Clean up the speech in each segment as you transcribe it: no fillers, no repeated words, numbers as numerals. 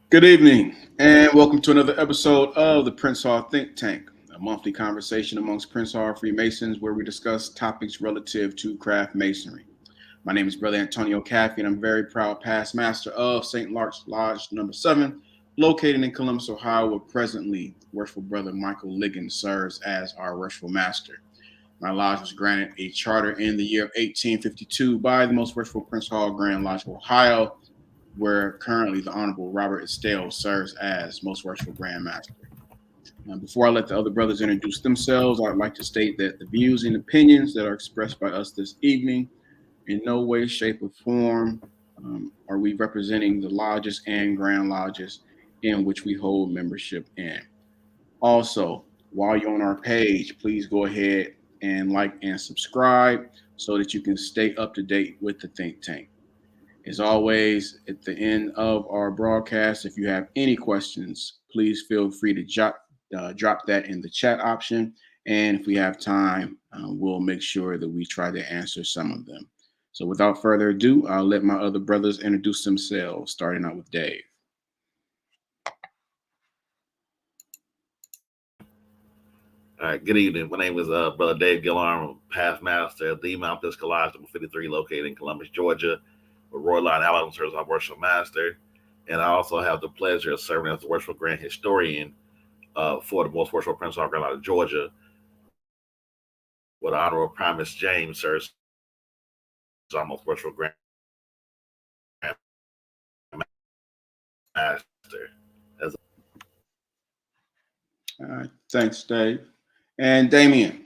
Good evening, and welcome to another episode of the Prince Hall Think Tank, a monthly conversation amongst Prince Hall Freemasons where we discuss topics relative to craft masonry. My name is Brother Antonio Caffey, and I'm very proud past master of St. Lark's Lodge number 7, located in Columbus, Ohio, where presently worshipful brother Michael Liggins serves as our worshipful master. My lodge was granted a charter in the year of 1852 by the most worshipful Prince Hall Grand Lodge of Ohio, where currently the Honorable Robert Estelle serves as Most Worshipful Grand Master. Now, before I let the other brothers introduce themselves, I'd like to state that the views and opinions that are expressed by us this evening, in no way, shape, or form, are we representing the lodges and grand lodges in which we hold membership in. Also, while you're on our page, please go ahead and like and subscribe so that you can stay up to date with the think tank. As always, at the end of our broadcast, if you have any questions, please feel free to drop that in the chat option. And if we have time, we'll make sure that we try to answer some of them. So without further ado, I'll let my other brothers introduce themselves, starting out with Dave. All right, good evening. My name is Brother Dave Gillarm, past master at the Mount Pisgah Lodge, number 53, located in Columbus, Georgia, with Roy Line Allen serves as our worship master. And I also have the pleasure of serving as the worshipful grand historian for the most worshipful Prince of Carolina, Georgia, with Honorable Primus James serves as our most worshipful grand master. All right, thanks, Dave. And Damien.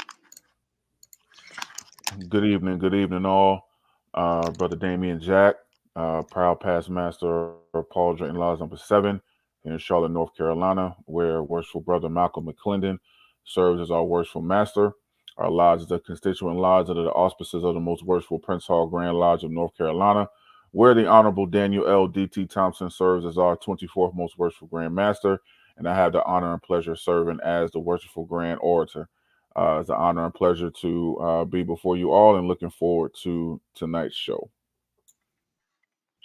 Good evening, all. Brother Damian Jack, proud past master of Paul Drayton Lodge number 7 in Charlotte, North Carolina, where worshipful brother Malcolm McClendon serves as our worshipful master. Our lodge is a constituent lodge under the auspices of the most worshipful Prince Hall Grand Lodge of North Carolina, where the Honorable Daniel L. D.T. Thompson serves as our 24th most worshipful Grand Master, and I have the honor and pleasure of serving as the worshipful Grand Orator. It's an honor and pleasure to be before you all and looking forward to tonight's show.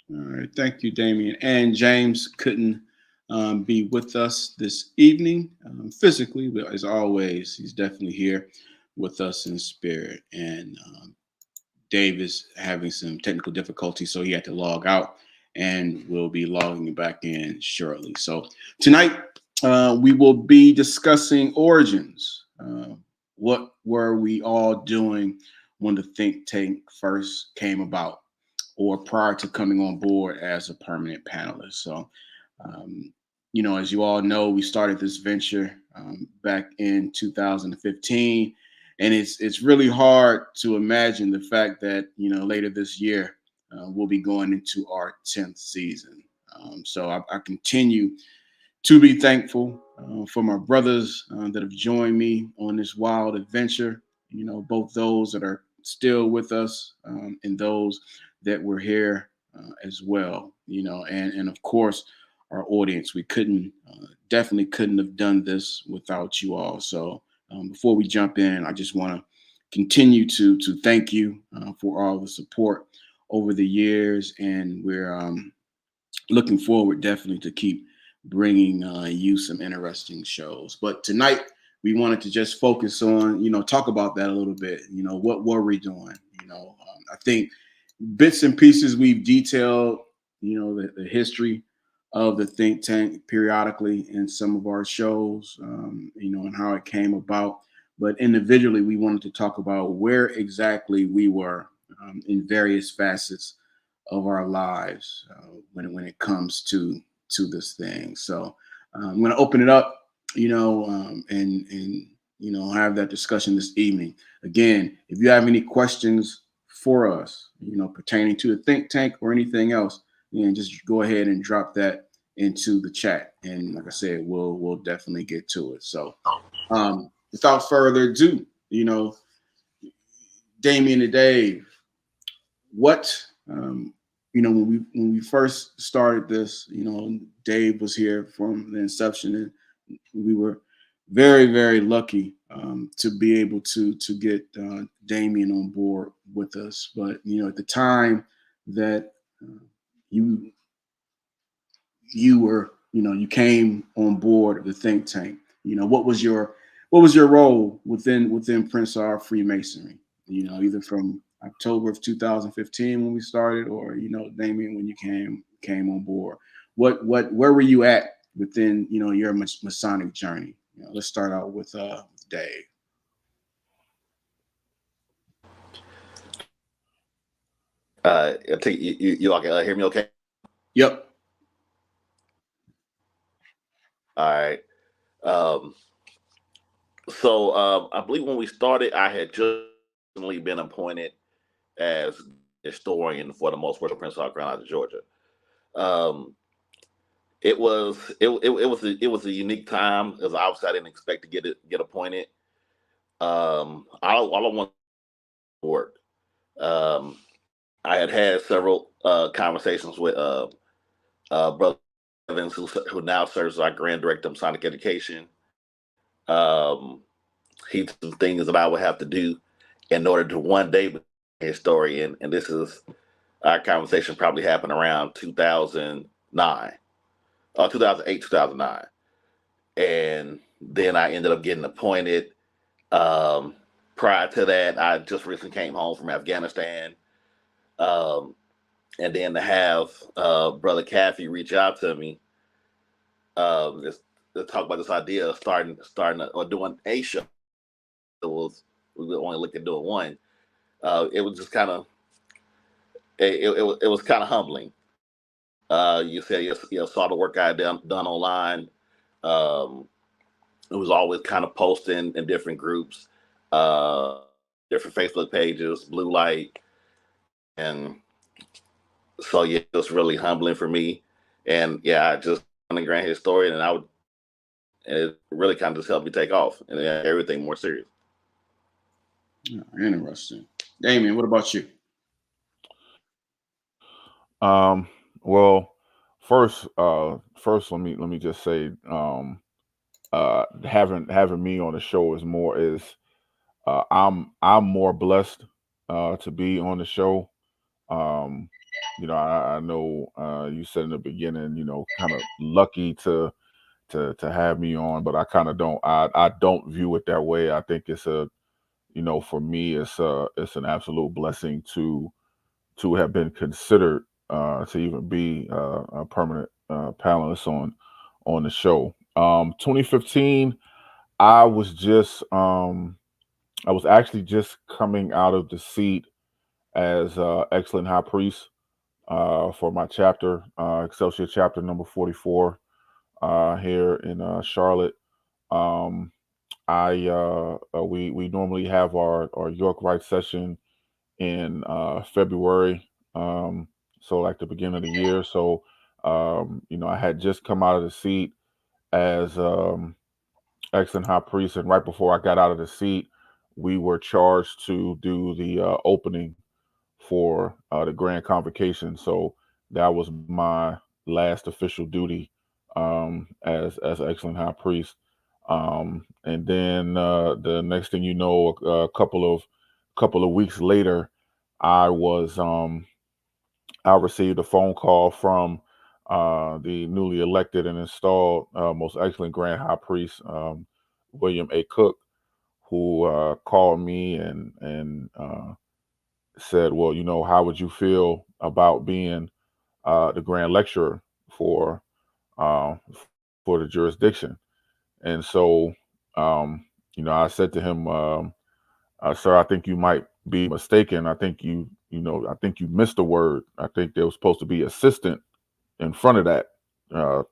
All right, thank you, Damien. And James couldn't be with us this evening physically, but as always, he's definitely here with us in spirit. And Dave is having some technical difficulties, so he had to log out, and we'll be logging back in shortly. So tonight, we will be discussing origins. What were we all doing when the think tank first came about, or prior to coming on board as a permanent panelist? So, as you all know, we started this venture back in 2015, and it's really hard to imagine the fact that later this year we'll be going into our 10th season. So I continue to be thankful for my brothers that have joined me on this wild adventure. Both those that are still with us and those that were here as well. And of course our audience. We definitely couldn't have done this without you all. So before we jump in, I just want to continue to thank you for all the support over the years, and we're looking forward definitely to keep bringing you some interesting shows. But tonight we wanted to just focus on, talk about that a little bit. What were we doing? I think bits and pieces we've detailed, the history of the think tank periodically in some of our shows, and how it came about. But individually, we wanted to talk about where exactly we were in various facets of our lives when it comes to this thing. So I'm going to open it up, and have that discussion this evening. Again, if you have any questions for us, pertaining to the think tank or anything else, just go ahead and drop that into the chat. And like I said, we'll definitely get to it. So without further ado, Damien and Dave, what when we first started this, Dave was here from the inception, and we were very, very lucky to be able to get Damien on board with us. But at the time that you you came on board of the think tank. What was your role within Prince R Freemasonry? Either from October of 2015 when we started, or Damien, when you came on board. Where were you at within your Masonic journey? Let's start out with Dave. I think you all can hear me okay? Yep. All right. Um, so I believe when we started, I had just recently been appointed as historian for the most worship Prince South Carolina, Georgia. Um, it was a unique time because obviously I didn't expect to get appointed. All I want to work. Um, I had several conversations with brother Evans, who now serves as our grand director of Masonic education. Um, he some things that I would have to do in order to one day become a historian, and this is our conversation probably happened around 2009, 2008, 2009, and then I ended up getting appointed. Um, Prior to that, I just recently came home from Afghanistan, um, and then to have brother Kathy reach out to me, just to talk about this idea of starting or doing a show. It was we were only looking at doing one. It was just kind of it was kind of humbling. You said you saw the work I had done online. Um, it was always kind of posting in different groups, uh, different Facebook pages, Blue Light, and so yeah, it was really humbling for me. And yeah, I just I'm a grand historian, and it really kind of just helped me take off and everything more serious. Interesting. Damien, what about you? Um, well, first let me just say, having me on the show is I'm more blessed to be on the show. Um, I know you said in the beginning, kind of lucky to have me on, but I don't view it that way. I think for me, it's an absolute blessing to have been considered to even be a permanent panelist on the show. 2015, I was just I was actually just coming out of the seat as excellent high priest for my chapter, Excelsior chapter number 44 here in Charlotte. Um, we normally have our York Rite session in February, so like the beginning of the year. So I had just come out of the seat as excellent high priest, and right before I got out of the seat, we were charged to do the opening for the grand convocation. So that was my last official duty as excellent high priest. And then the next thing you know, a couple of weeks later, I was I received a phone call from the newly elected and installed most excellent grand high priest, William A. Cook, who called me and said, "Well, how would you feel about being the grand lecturer for uh, for the jurisdiction?" And so, I said to him, "Sir, I think you might be mistaken. I think you missed a word. I think there was supposed to be assistant in front of that. Uh,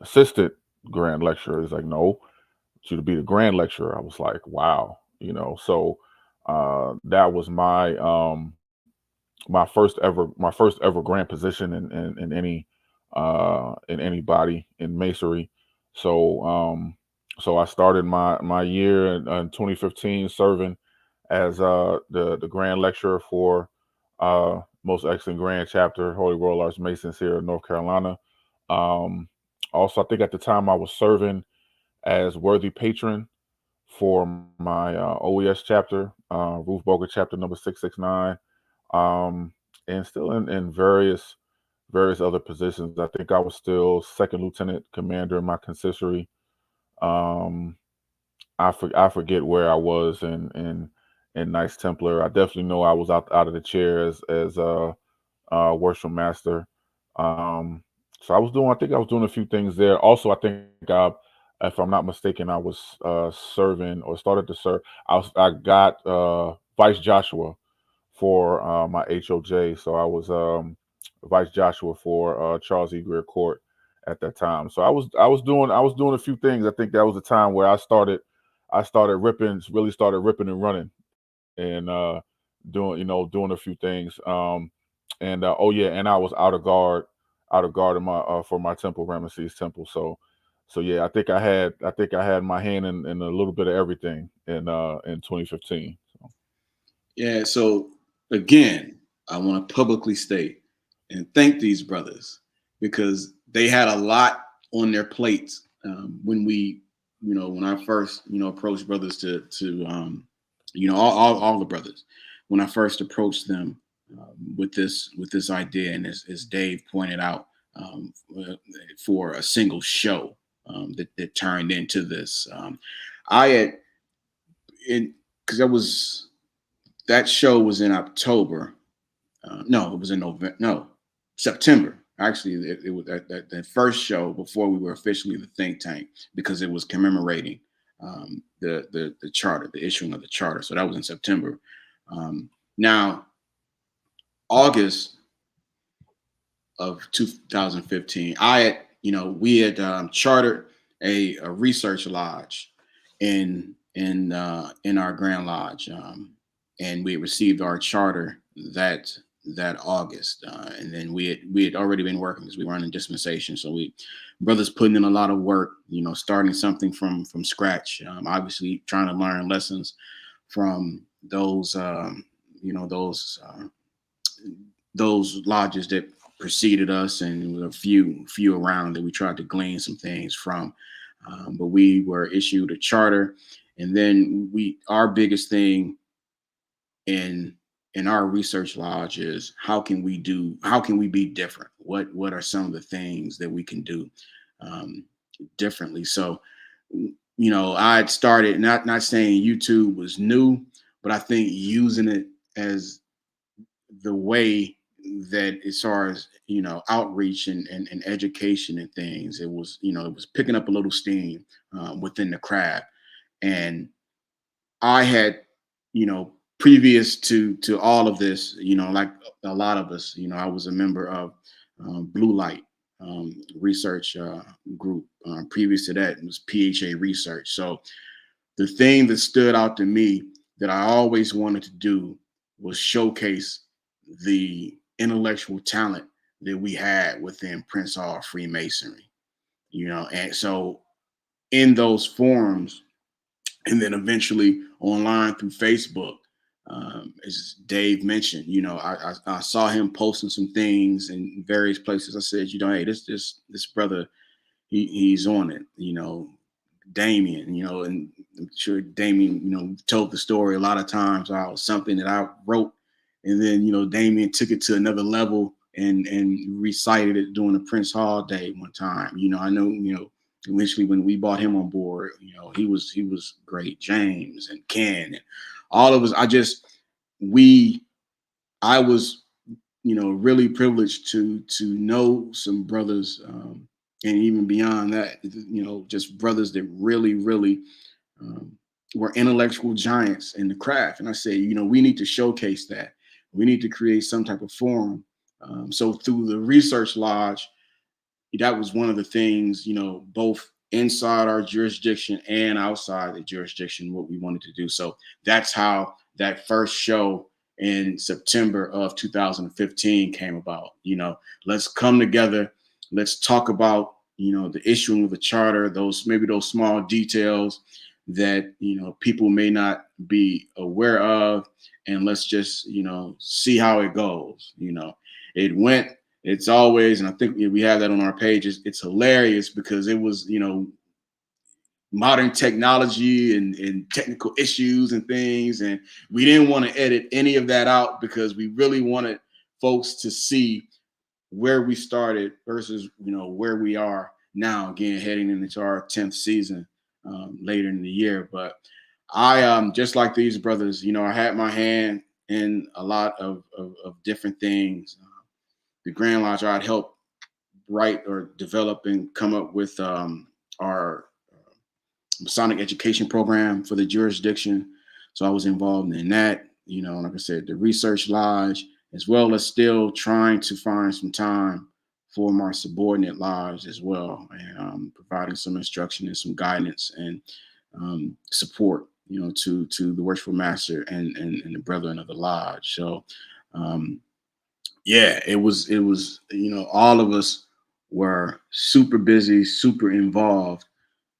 Assistant grand lecturer." He's like, "No, I want you to be the grand lecturer." I was like, "Wow." So that was my first ever grant position in any body in masonry. So I started my year in 2015 serving as the grand lecturer for most excellent grand chapter Holy Royal Arch Masons here in North Carolina. Um, Also, I think at the time I was serving as worthy patron for my OES chapter, Ruth Boga chapter number 669, and still in various various other positions. I think I was still second lieutenant commander in my consistory. I forget where I was in Knights Templar. I definitely know I was out of the chair as worship master. So I think I was doing a few things there. Also, I think if I'm not mistaken, I was serving or started to serve. I got Vice Joshua for my HOJ, so I was Vice Joshua for Charles E. Greer Court at that time. So I was doing a few things. I think that was the time where I started really started ripping and running and doing a few things. And oh yeah, and I was out of guard in my for my temple, Ramesses Temple. So yeah, I think I had my hand in a little bit of everything in 2015. So. Yeah. So again, I want to publicly state and thank these brothers because they had a lot on their plates when when I first, approached brothers to all the brothers when I first approached them with this idea, and as Dave pointed out, for a single show that turned into this. I had because that show was in October. No, it was in November. No, September. Actually, it was that first show before we were officially the think tank because it was commemorating the charter, the issuing of the charter. So that was in September. Now, August of 2015, we had chartered a research lodge in our Grand Lodge, and we received our charter that August, and then we had already been working because we were in dispensation. So brothers putting in a lot of work, starting something from scratch. Obviously, trying to learn lessons from those those lodges that preceded us, and a few around that we tried to glean some things from. But we were issued a charter, and then our biggest thing in our research lodge is how can we be different? What are some of the things that we can do differently? So, I had started not saying YouTube was new, but I think using it as the way that, as far as outreach and education and things, it was picking up a little steam within the craft. And I had previous to all of this, like a lot of us, I was a member of Blue Light research group. Previous to that, it was PHA research. So the thing that stood out to me that I always wanted to do was showcase the intellectual talent that we had within Prince Hall Freemasonry, and so in those forums, and then eventually online through Facebook, as Dave mentioned, I saw him posting some things in various places. I said, hey, this brother, he's on it, Damien, and I'm sure Damien, told the story a lot of times how something that I wrote, and then, Damien took it to another level and recited it during the Prince Hall Day one time. I know, eventually when we brought him on board, he was great. James and Ken and all of us. I was, really privileged to know some brothers, and even beyond that, just brothers that really, really were intellectual giants in the craft. And I say, we need to showcase that. We need to create some type of forum. So through the research lodge, that was one of the things, both inside our jurisdiction and outside the jurisdiction, what we wanted to do. So that's how that first show in September of 2015 came about. Let's come together. Let's talk about, the issuing of the charter, those small details that, people may not be aware of. And let's just, see how it goes. It went. It's always, and I think we have that on our pages. It's hilarious because it was, modern technology and technical issues and things. And we didn't want to edit any of that out because we really wanted folks to see where we started versus where we are now. Again, heading into our 10th season later in the year, but I just like these brothers. I had my hand in a lot of different things. The Grand Lodge, I'd help write or develop and come up with our Masonic education program for the jurisdiction. So I was involved in that. Like I said, the research lodge, as well as still trying to find some time for my subordinate lodge as well, and providing some instruction and some guidance and support, to the worshipful master and the brethren of the lodge. So, yeah, it was all of us were super busy, super involved,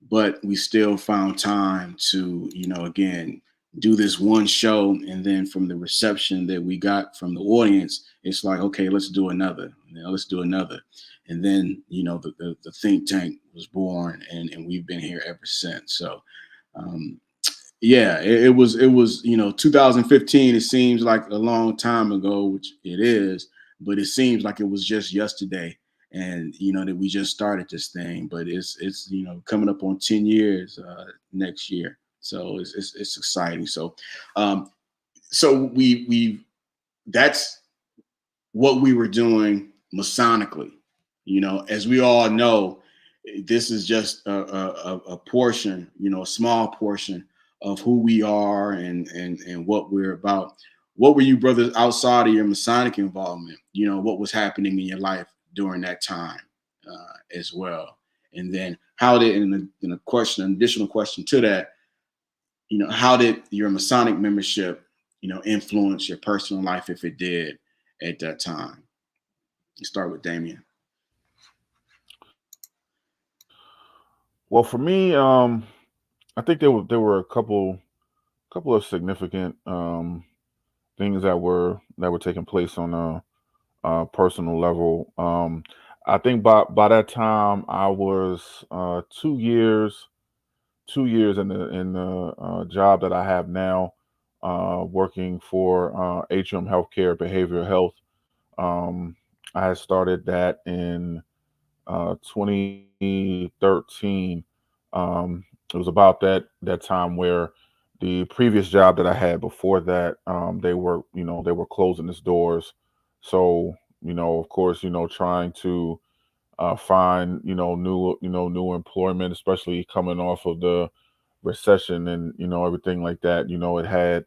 but we still found time to, again, do this one show. And then from the reception that we got from the audience, it's like, okay, let's do another. Let's do another. And then, the think tank was born, and we've been here ever since. So, yeah, it was 2015. It seems like a long time ago, which it is, but it seems like it was just yesterday, and that we just started this thing. But it's coming up on 10 years next year, so it's exciting. So, so we that's what we were doing Masonically. As we all know, this is just a portion, a small portion of who we are and what we're about. What were you brothers outside of your Masonic involvement? What was happening in your life during that time as well? And then how did, in a question, an additional question to that, how did your Masonic membership, influence your personal life, if it did, at that time? You start with Damien. Well, for me, I think there were a couple of significant things that were taking place on a personal level. I think by that time I was 2 years in the job that I have now, working for HM Healthcare Behavioral Health. Um, I had started that in 2013. It was about that time where the previous job that I had before that, they were closing its doors. So, of course, trying to find, new employment, especially coming off of the recession and everything like that.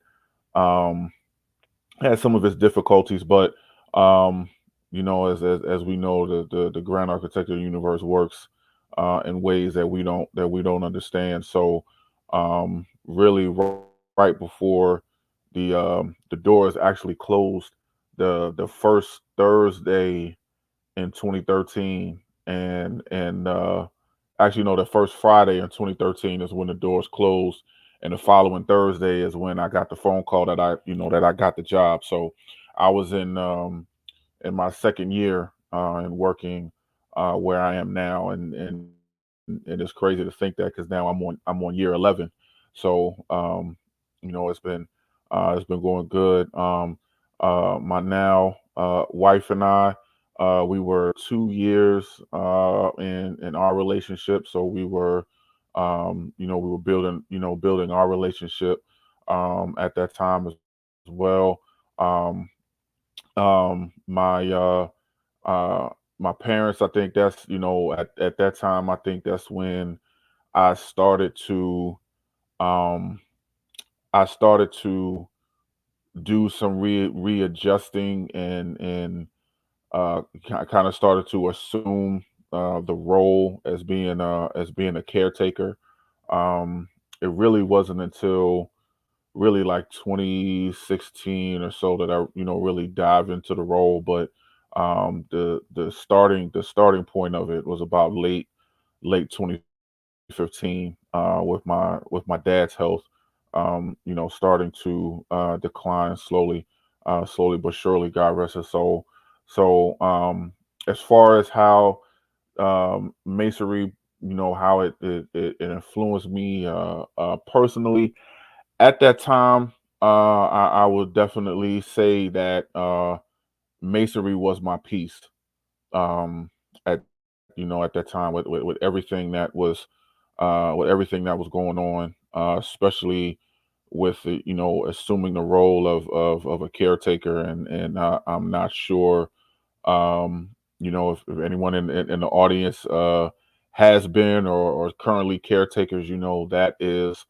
Um, had some of its difficulties, but um, as we know, the grand architect of the universe works in ways that we don't understand. So, really, right before the doors actually closed, the first Thursday in 2013, and actually, no, the first Friday in 2013 is when the doors closed, and the following Thursday is when I got the phone call that I got the job. So I was in my second year and working where I am now, and it's crazy to think that because now I'm on year 11. So it's been going good. My now wife and I, we were 2 years in our relationship, so we were building our relationship at that time as well. Um, my my parents, I think that's at that time, I think that's when I started to um I started to do some readjusting and kind of started to assume the role as being a caretaker. It really wasn't until really like 2016 or so that I really dive into the role. But the starting point of it was about late 2015, with my dad's health starting to decline slowly but surely. God rest his soul. So, as far as how masonry, how it influenced me personally at that time, I would definitely say that masonry was my peace. at at that time with everything that was going on, especially with assuming the role of a caretaker, and I'm not sure if anyone in the audience has been or currently caretakers. That is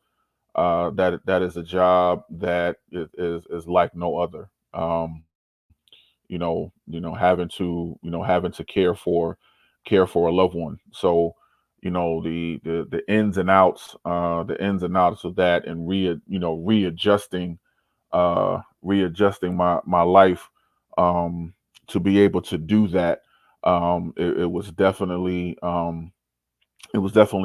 that is a job that is like no other. Having to care for a loved one. So, the ins and outs of that, and readjusting my life, to be able to do that. It was definitely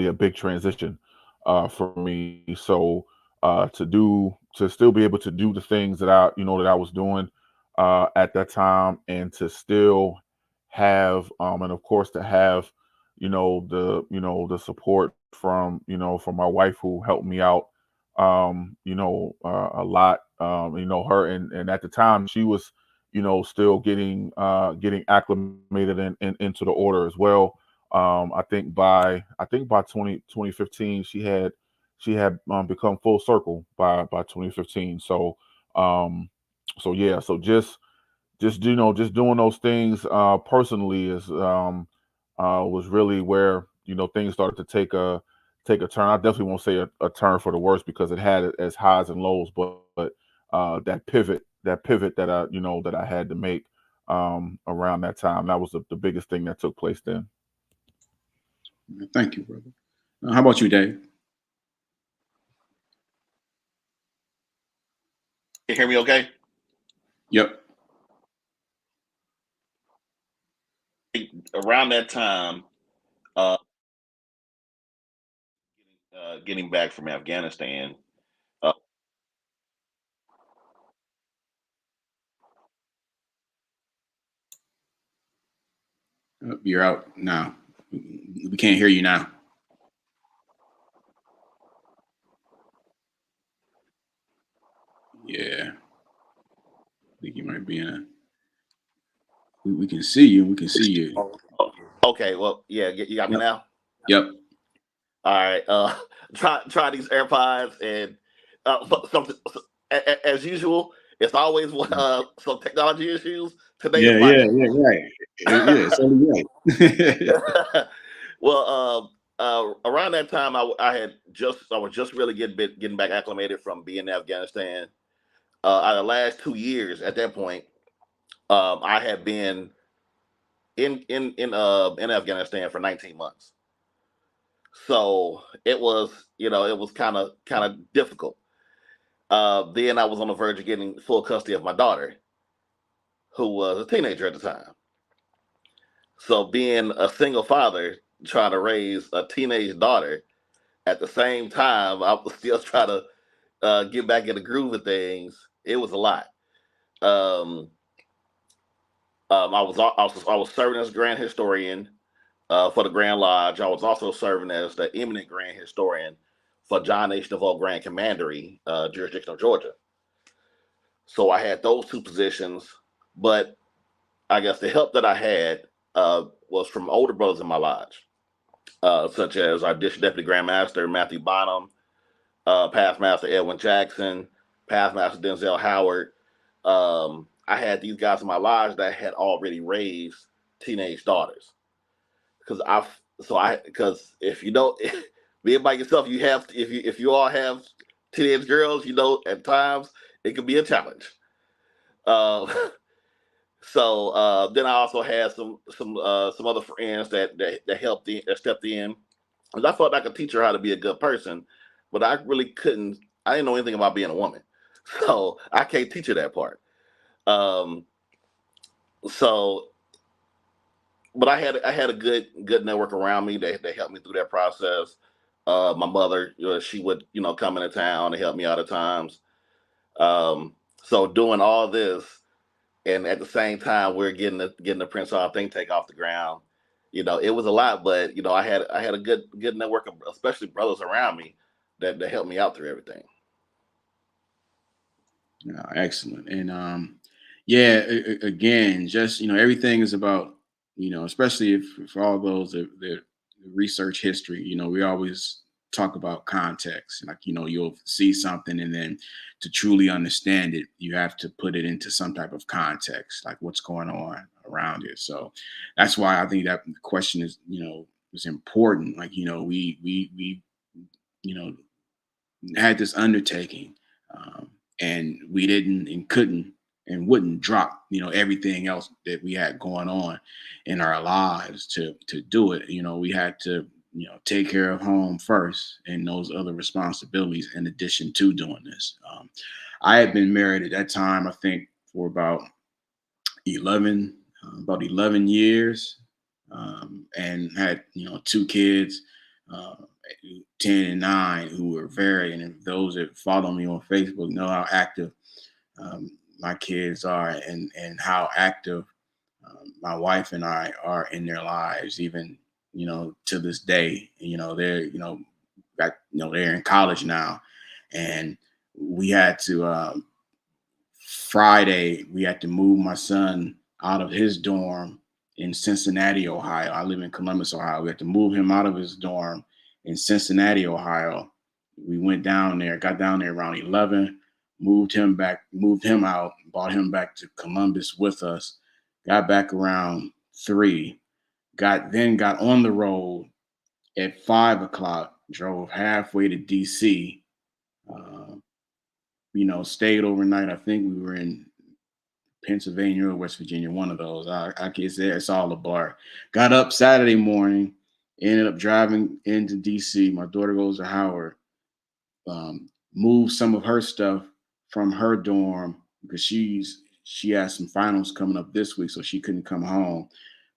a big transition for me. So, to still be able to do the things that I was doing at that time, and to still have, and of course to have, the support from my wife, who helped me out, a lot. Her, and at the time she was, still getting acclimated into the order as well. I think by 2015 she had become full circle by 2015. So, yeah, so just doing those things personally is was really where things started to take a turn. I definitely won't say a turn for the worse, because it had its highs and lows, but that pivot that I had to make around that time, that was the biggest thing that took place then. Thank you, brother. How about you, Dave? You hear me okay? Yep. Around that time, uh, getting back from Afghanistan, uh, You're out now. We can't hear you now. Yeah, I think you might be in a. We can see you. We can see you. oh, okay, well, yeah, you got me Yep. now. Yep. All right, try these AirPods, and something as usual. It's always some technology issues. Today is Yeah. my Yeah. day. Yeah. Right. Yeah. It's only right. Well, around that time, I was just really getting back acclimated from being in Afghanistan. Out of the last 2 years, at that point, I had been in Afghanistan for 19 months. So it was kind of difficult. Then I was on the verge of getting full custody of my daughter, who was a teenager at the time. So being a single father, trying to raise a teenage daughter at the same time, I was still trying to get back in the groove of things. It was a lot. Um, I was serving as grand historian for the Grand Lodge. I was also serving as the eminent grand historian for John H. DeVoe Grand Commandery, jurisdiction of Georgia. So I had those two positions, but I guess the help that I had was from older brothers in my lodge, such as our District Deputy Grand Master Matthew Bonham, Past Master Edwin Jackson, Past Master Denzel Howard. I had these guys in my lodge that had already raised teenage daughters. Because if you don't, being by yourself, if you all have teenage girls, at times it can be a challenge. Uh, so then I also had some other friends that helped that stepped in, because I felt I could teach her how to be a good person, but I really couldn't. I didn't know anything about being a woman, so I can't teach her that part. Um, so, but I had a good network around me that helped me through that process. My mother, she would come into town and help me out at times. So doing all this, and at the same time we're getting the Prince Hall think tank off the ground. It was a lot, but I had a good network of, especially brothers around me, that helped me out through everything. Excellent. And yeah, again, just everything is about especially if for all those that research history, we always talk about context. Like, you'll see something and then to truly understand it, you have to put it into some type of context, like what's going on around it. So that's why I think that question is important. Like, we you know, had this undertaking, and we didn't and couldn't and wouldn't drop everything else that we had going on in our lives to do it. We had to take care of home first and those other responsibilities in addition to doing this. I had been married at that time, I think, for about 11 years, and had two kids, uh, 10 and 9, who were very, and if those that follow me on Facebook know how active my kids are, and how active my wife and I are in their lives, even to this day. They're they're in college now, and we had to Friday, we had to move my son out of his dorm in Cincinnati, Ohio. I live in Columbus, Ohio. We had to move him out of his dorm in Cincinnati, Ohio. We went down there, got down there around 11, moved him out, brought him back to Columbus with us, got back around 3, got on the road at 5 o'clock, drove halfway to DC, uh, stayed overnight. I think we were in Pennsylvania or West Virginia, one of those. I can't say, it's all a blur. Got up Saturday morning, ended up driving into DC. My daughter goes to Howard. Moved some of her stuff from her dorm because she has some finals coming up this week, so she couldn't come home.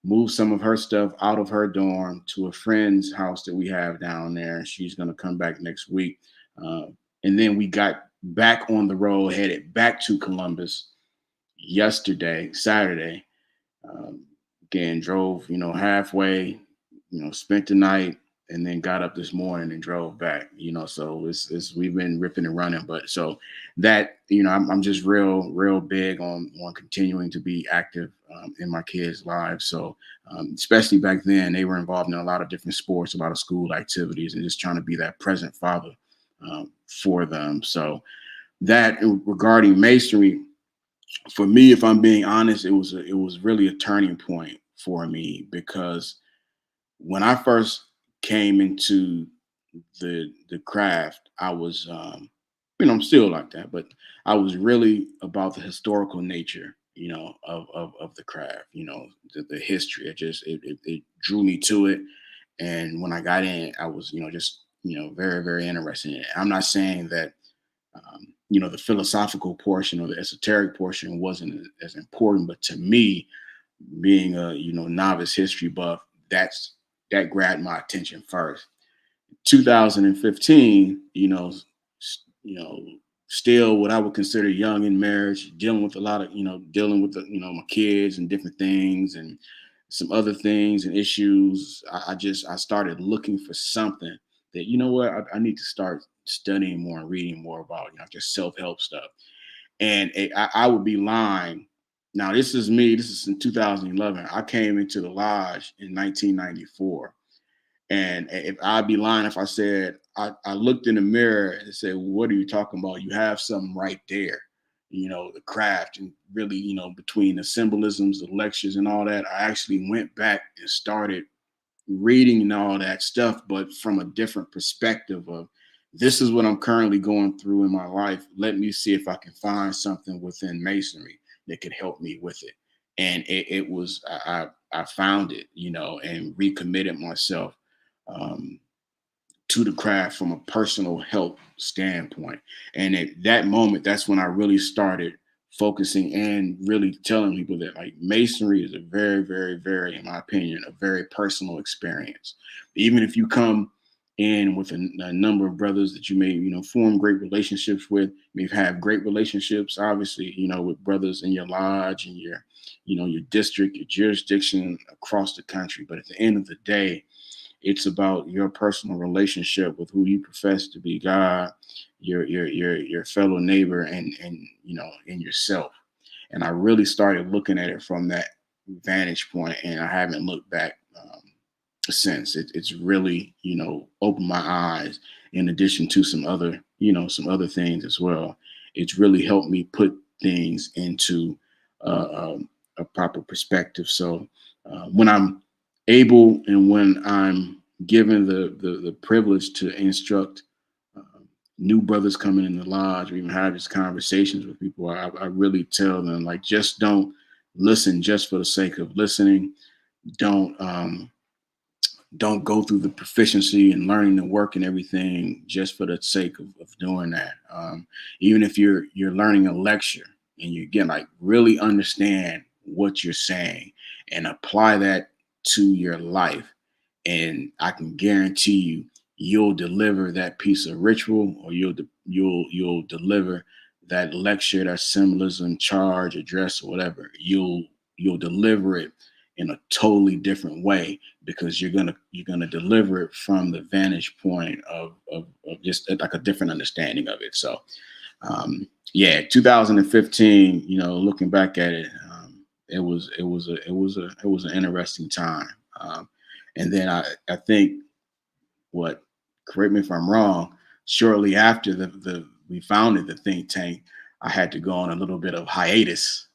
Moved some of her stuff out of her dorm to a friend's house that we have down there, and she's going to come back next week. Uh, and then we got back on the road, headed back to Columbus yesterday, Saturday. Um, Again, drove, halfway, spent the night, and then got up this morning and drove back. So it's we've been ripping and running. But so that, I'm just real big on continuing to be active in my kids' lives. So especially back then, they were involved in a lot of different sports, a lot of school activities, and just trying to be that present father for them. So that, regarding masonry, for me, if I'm being honest, it was really a turning point for me, because when I first came into the craft, I was, I'm still like that, but I was really about the historical nature, of the craft, the history. It drew me to it, and when I got in, I was, just very, very interested in it. I'm not saying that the philosophical portion or the esoteric portion wasn't as important, but to me, being a novice history buff, that grabbed my attention first. 2015, you know, still what I would consider young in marriage, dealing with a lot of, dealing with my kids and different things and some other things and issues. I started looking for something that, I need to start studying more and reading more about, just self-help stuff. And I would be lying. Now, this is me. This is in 2011. I came into the lodge in 1994. And if I'd be lying if I said, I looked in the mirror and said, well, what are you talking about? You have something right there, the craft, and really, between the symbolisms, the lectures and all that. I actually went back and started reading and all that stuff, but from a different perspective of, this is what I'm currently going through in my life. Let me see if I can find something within masonry that could help me with it. And it was, I found it, and recommitted myself um, to the craft from a personal health standpoint. And at that moment, that's when I really started focusing and really telling people that, like, masonry is a very, very, very, in my opinion, a very personal experience. Even if you come in with a number of brothers that you may, form great relationships with, may have great relationships, obviously, with brothers in your lodge and your district, your jurisdiction across the country. But at the end of the day, it's about your personal relationship with who you profess to be, God, your fellow neighbor, and yourself. And I really started looking at it from that vantage point, and I haven't looked back since. It's really, opened my eyes. In addition to some other things as well, it's really helped me put things into a proper perspective. So when I'm able and when I'm given the privilege to instruct new brothers coming in the lodge, or even have these conversations with people, I really tell them, like, just don't listen just for the sake of listening. Don't don't go through the proficiency and learning the work and everything just for the sake of doing that. Even if you're learning a lecture and you again, like, really understand what you're saying and apply that to your life, and I can guarantee you, you'll deliver that piece of ritual, or you'll deliver that lecture, that symbolism, charge, address, or whatever. You'll deliver it in a totally different way, because you're gonna deliver it from the vantage point of just like a different understanding of it. So yeah, 2015, looking back at it, it was an interesting time. And then I think, correct me if I'm wrong, shortly after we founded the think tank, I had to go on a little bit of hiatus.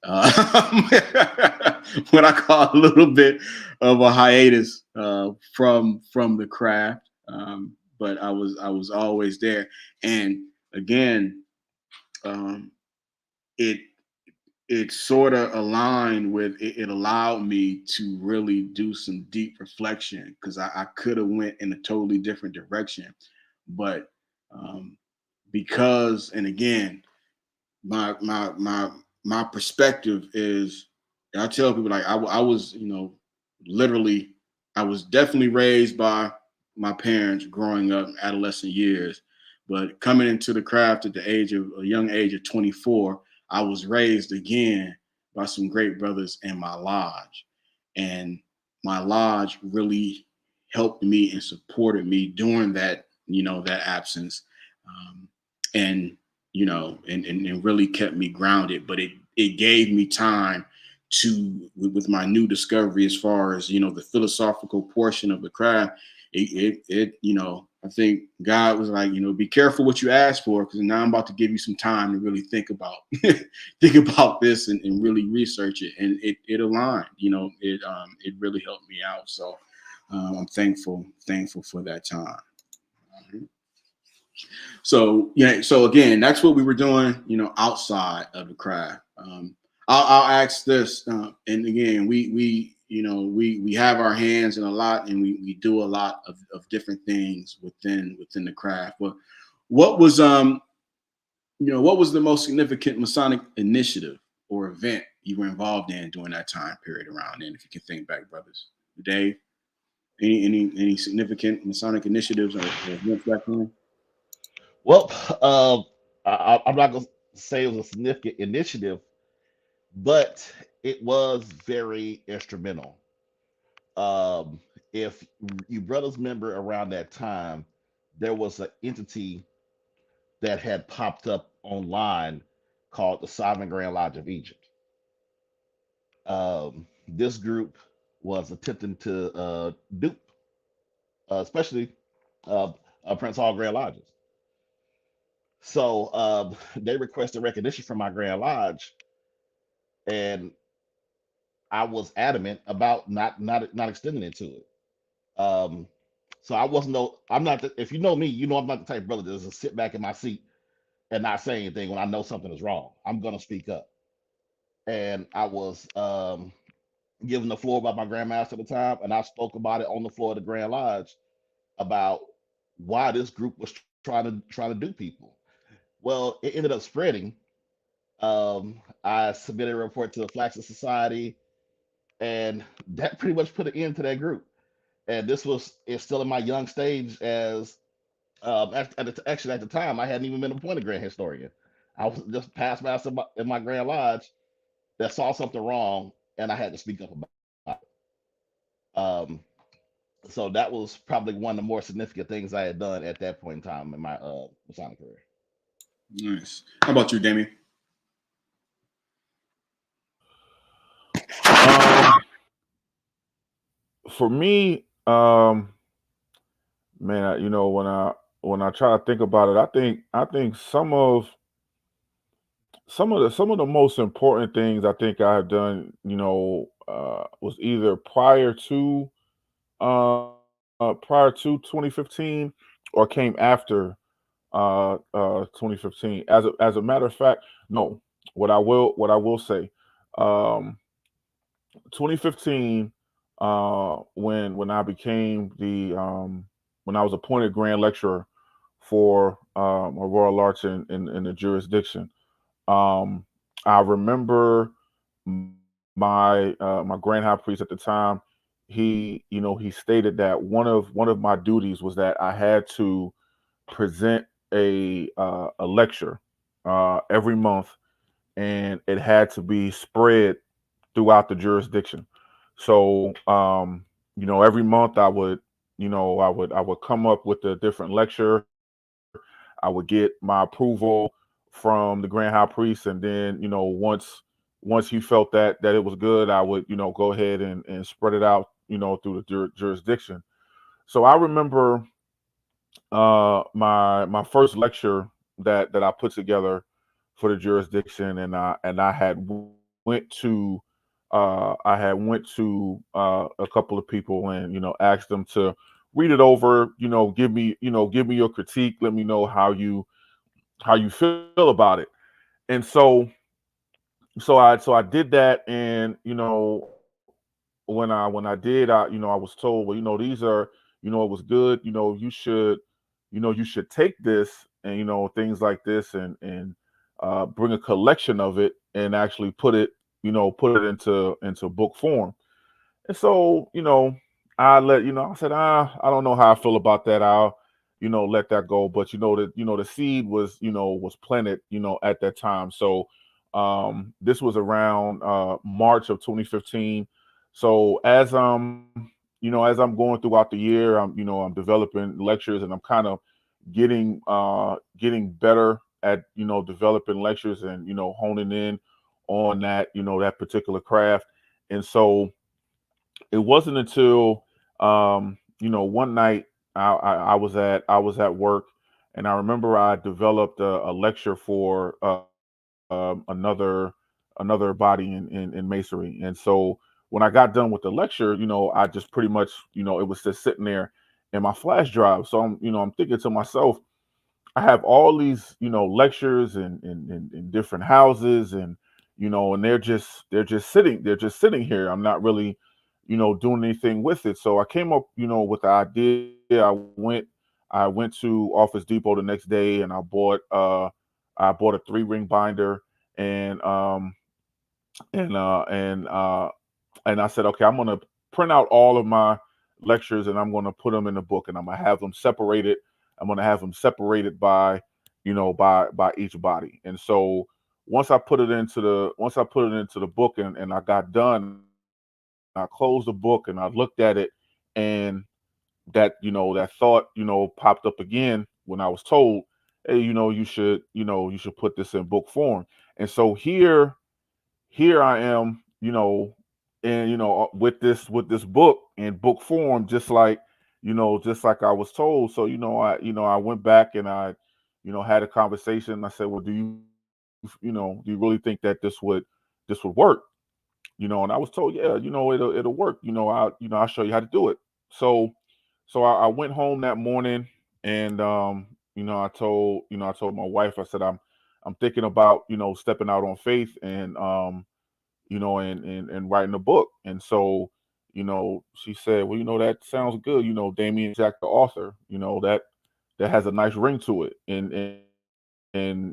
What I call a little bit of a hiatus from the craft. But I was always there. And again, it it sort of aligned with it, it allowed me to really do some deep reflection, because I could have went in a totally different direction. But um, because, and again, my perspective is, I tell people, like, I was, literally, I was definitely raised by my parents growing up, adolescent years, but coming into the craft at a young age of 24, I was raised again by some great brothers in my lodge, and my lodge really helped me and supported me during that absence, and and really kept me grounded. But it gave me time to, with my new discovery, as far as the philosophical portion of the craft. I think God was like, be careful what you ask for, because now I'm about to give you some time to really think about this, and really research it. And it aligned. It really helped me out. So I'm thankful for that time. So yeah, so again, that's what we were doing, outside of the craft. I'll ask this, and again, we have our hands in a lot, and we do a lot of different things within the craft. But what was what was the most significant Masonic initiative or event you were involved in during that time period around then? If you can think back, brothers. Dave, any significant Masonic initiatives or events back then? Well, I'm not going to say it was a significant initiative, but it was very instrumental. Um, if you brothers remember, around that time, there was an entity that had popped up online called the Sovereign Grand Lodge of Egypt. This group was attempting to dupe, especially uh, Prince Hall Grand Lodges. So they requested recognition from my Grand Lodge, and I was adamant about not extending it to it. Um, so I wasn't no, I'm not. If you know me, you know I'm not the type of brother that's just sit back in my seat and not say anything when I know something is wrong. I'm gonna speak up. And I was given the floor by my grandmaster at the time, and I spoke about it on the floor of the Grand Lodge about why this group was trying to do people. Well, it ended up spreading. I submitted a report to the Flaxen Society, and that pretty much put an end to that group. And this was it's still in my young stage as actually at the time I hadn't even been appointed grand historian. I was just past master in my Grand Lodge that saw something wrong, and I had to speak up about it. So that was probably one of the more significant things I had done at that point in time in my Masonic career. Nice. How about you, Damien? For me, man, when I try to think about it, I think some of the most important things I think I have done, was either prior to 2015 or came after 2015. As a matter of fact, no. What I will say, um, 2015, when I became when I was appointed Grand Lecturer for a Royal Arch in the jurisdiction. Um, I remember my Grand High Priest at the time. He stated that one of my duties was that I had to present a lecture every month, and it had to be spread throughout the jurisdiction. So, every month I would come up with a different lecture. I would get my approval from the Grand High Priest, and then once he felt that it was good, I would go ahead and spread it out through the jurisdiction. So I remember my first lecture that I put together for the jurisdiction, and I had went to a couple of people, and asked them to read it over, give me your critique, let me know how you feel about it. And so I did that. And when I did, I was told, well, these are, it was good, you should take this, and things like this, and bring a collection of it and actually put it into book form. And so, I said, I don't know how I feel about that. I'll, let that go. But the seed was planted, at that time. So this was around March of 2015. So as I'm going throughout the year, I'm developing lectures, and I'm kind of getting better at, developing lectures, and, honing in on that particular craft. And so it wasn't until one night I was at work, and I remember I developed a lecture for another body in masonry. And so when I got done with the lecture, I just pretty much, it was just sitting there in my flash drive. So I'm thinking to myself, I have all these, lectures in different houses, and they're just sitting here. I'm not really, doing anything with it. So I came up, with the idea. I went to Office Depot the next day, and I bought a 3-ring binder, and and I said, okay, I'm gonna print out all of my lectures, and I'm gonna put them in a book, and I'm gonna have them separated. I'm gonna have them separated by each body. And so once I put it into the book, and I got done, I closed the book and I looked at it, and that thought popped up again when I was told, hey, you should put this in book form. And so here I am, and with this book in book form, just like I was told. So I went back, and I had a conversation. I said, well, do you really think that this would work? And I was told, yeah, it'll work. I'll show you how to do it. So I went home that morning, and I told my wife, I said, I'm thinking about stepping out on faith, and writing a book. And so, she said, well, that sounds good. Damien Jack, the author, that has a nice ring to it. And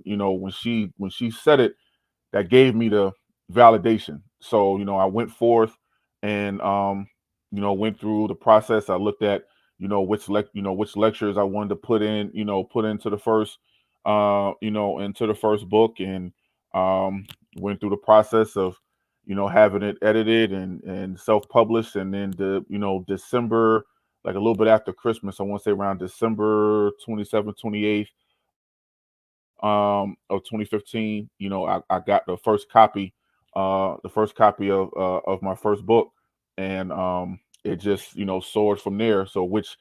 when she said it, that gave me the validation. So, I went forth, and went through the process. I looked at, which lectures I wanted to put into the first book, and went through the process of, having it edited and self-published. And then December, like a little bit after Christmas, I want to say around December 27th, 28th, of 2015, I got the first copy of my first book. And it just soared from there. So which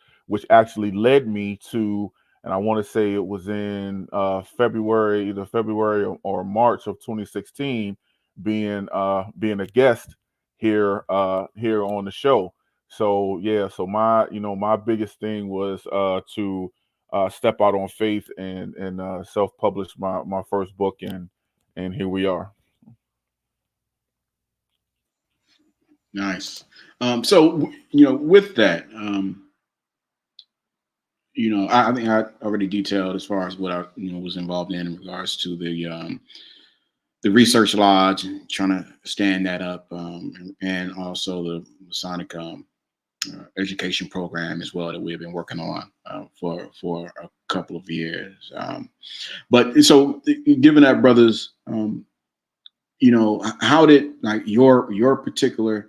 actually led me to, and I want to say it was in February, either February or March of 2016, being a guest here on the show. So yeah, so my biggest thing was to step out on faith and self publish my first book, and here we are. Nice. So with that, I think I already detailed as far as what I was involved in regards to the research lodge and trying to stand that up, and also the Masonic education program as well that we've been working on for a couple of years. But so, given that, brothers, how did like your particular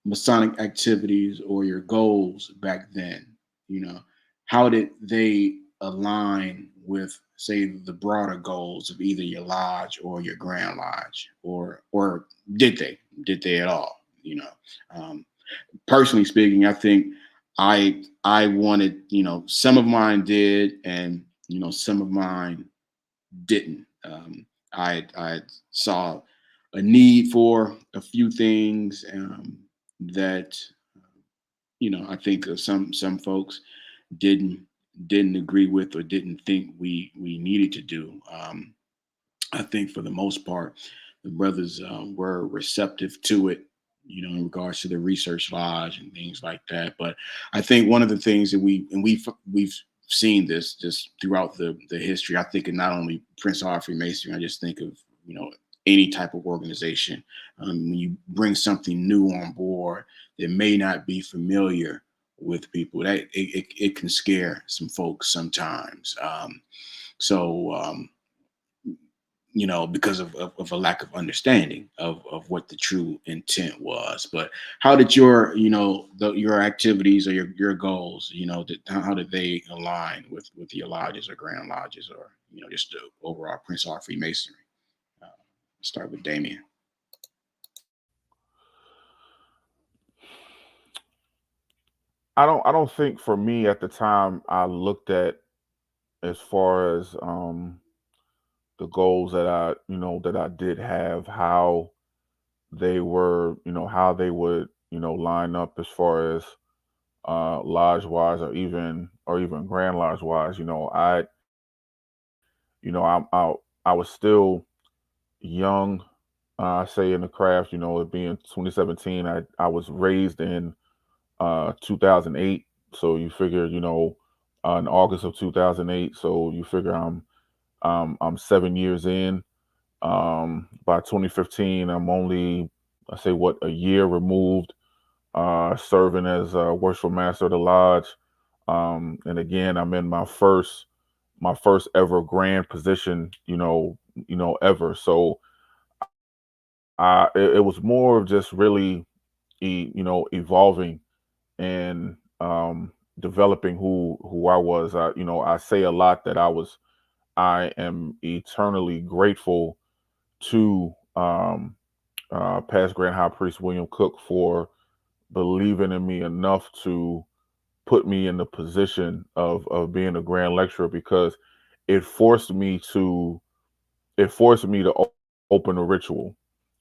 Masonic activities or your goals back then, you know, how did they align with, say, the broader goals of either your lodge or your Grand Lodge, or did they? Did they at all? Um, Personally speaking, I think I wanted, some of mine did, and some of mine didn't. I saw a need for a few things that I think some folks didn't didn't agree with or didn't think we needed to do. I think for the most part, the brothers were receptive to it, in regards to the research lodge and things like that. But I think one of the things that we've seen this just throughout the history. I think of not only Prince Hart Freemasonry. I just think of any type of organization. When you bring something new on board that may not be familiar with people, that it can scare some folks sometimes. So because of a lack of understanding of what the true intent was. But how did your activities or your goals, how did they align with your lodges or Grand Lodges, or just the overall Prince Hart Freemasonry? Uh, start with Damien. I don't think for me at the time I looked at, as far as the goals that I did have, how they were, how they would, line up as far as lodge wise, or even Grand Lodge wise. I was still young, say in the craft, it being 2017. I was raised in 2008. So you figure, in August of 2008. So you figure I'm 7 years in. By 2015, I'm only, I say, what, a year removed, serving as worshipful master of the lodge. And again, I'm in my first ever grand position, ever. So it was more of just really, evolving and developing who I was. I say a lot that I am eternally grateful to past Grand High Priest William Cook for believing in me enough to put me in the position of being a grand lecturer, because it forced me to open a ritual.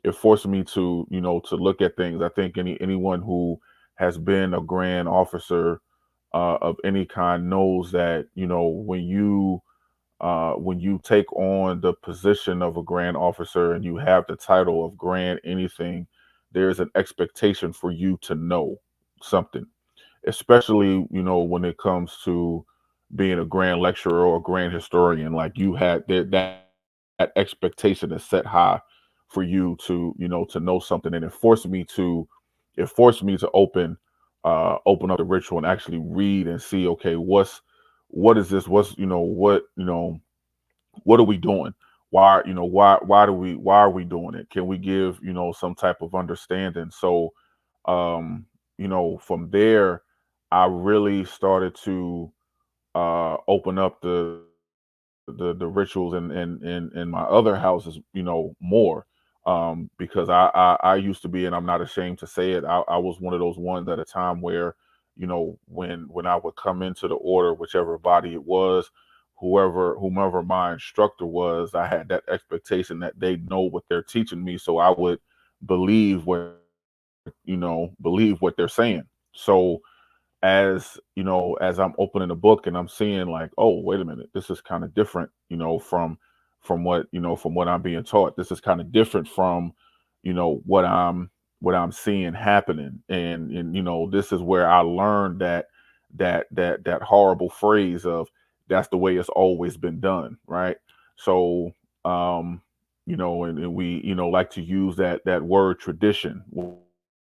It forced me to look at things. I think anyone who has been a grand officer of any kind knows that when you take on the position of a grand officer and you have the title of grand anything, there's an expectation for you to know something, especially when it comes to being a grand lecturer or a grand historian. Like, you had that expectation is set high for you to know something. And it forced me to open up the ritual and actually read and see, okay, what is this, what are we doing? Why are we doing it? Can we give some type of understanding? So from there, I really started to open up the rituals in my other houses, more. Because I used to be, and I'm not ashamed to say it, I was one of those ones at a time where, when I would come into the order, whichever body it was, whomever my instructor was, I had that expectation that they know what they're teaching me, so I would believe what they're saying. So as I'm opening the book and I'm seeing like, oh, wait a minute, this is kind of different, from what I'm being taught. This is kind of different from, what I'm seeing happening. And this is where I learned that horrible phrase of that's the way it's always been done, right? So and we, like to use that word tradition.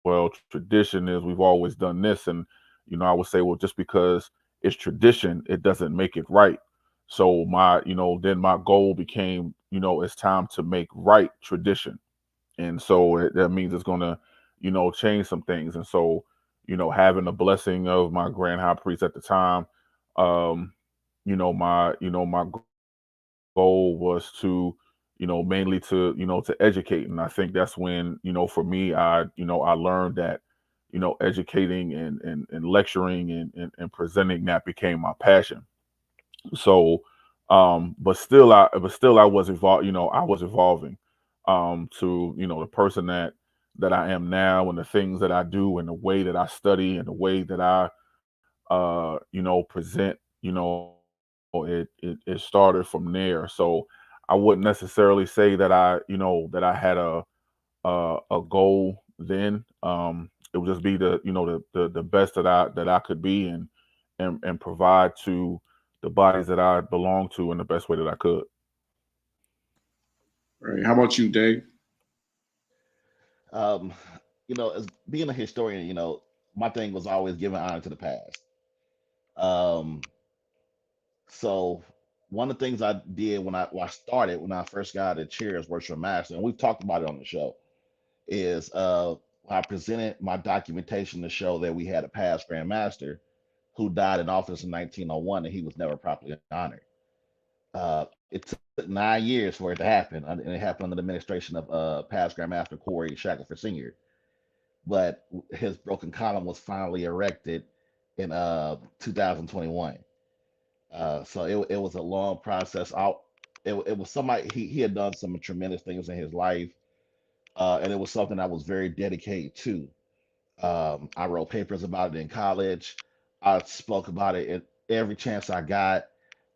Well, tradition is we've always done this, and I would say, well, just because it's tradition, it doesn't make it right. So then my goal became, it's time to make right tradition. And so that means it's gonna, change some things. And so, having the blessing of my grand high priest at the time, um, my goal was to, mainly to educate. And I think that's when, for me, I learned that, educating and lecturing and presenting, that became my passion. So, but still I was evolving, to, the person that I am now, and the things that I do, and the way that I study, and the way that I, present, it started from there. So I wouldn't necessarily say that I had a goal then. It would just be the best that I could be, and provide to the bodies that I belong to in the best way that I could. Right. How about you, Dave? Um, as being a historian, my thing was always giving honor to the past. Um, so one of the things I did when I first got a chair as worship master, and we've talked about it on the show, is I presented my documentation to show that we had a past Grand Master who died in office in 1901, and he was never properly honored. It took 9 years for it to happen, and it happened under the administration of past Grand Master Corey Shackelford Sr. But his broken column was finally erected in 2021. So it was a long process. It was somebody, he had done some tremendous things in his life, and it was something I was very dedicated to. I wrote papers about it in college. I spoke about it at every chance I got.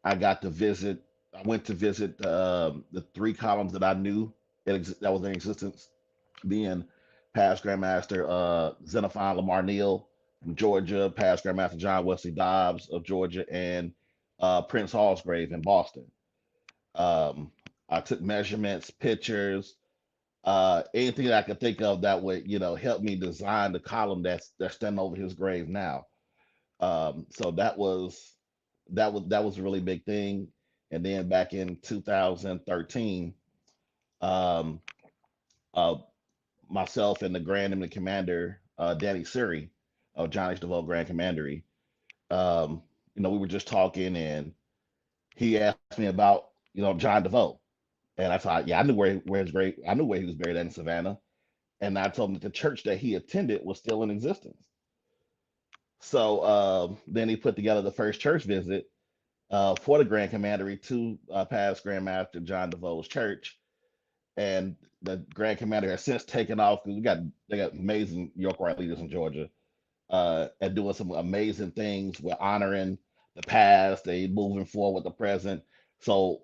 I got to visit. I went to visit the three columns that I knew that was in existence, being past Grandmaster Xenophon Lamar Neal from Georgia, past Grandmaster John Wesley Dobbs of Georgia, and Prince Hallsgrave in Boston. Um, I took measurements, pictures, anything that I could think of that would, help me design the column that's standing over his grave now. So that was a really big thing. And then back in 2013, um, uh, myself and the Grand and the Commander, Danny Suri of John H. DeVoe Grand Commandery, we were just talking, and he asked me about, John DeVoe. And I thought, yeah, I knew where his grave, I knew where he was buried at in Savannah. And I told him that the church that he attended was still in existence. So then he put together the first church visit for the Grand Commandery to past Grandmaster John DeVoe's church, and the Grand Commander has since taken off because they got amazing York Rite leaders in Georgia, and doing some amazing things. We're honoring the past, they moving forward with the present. So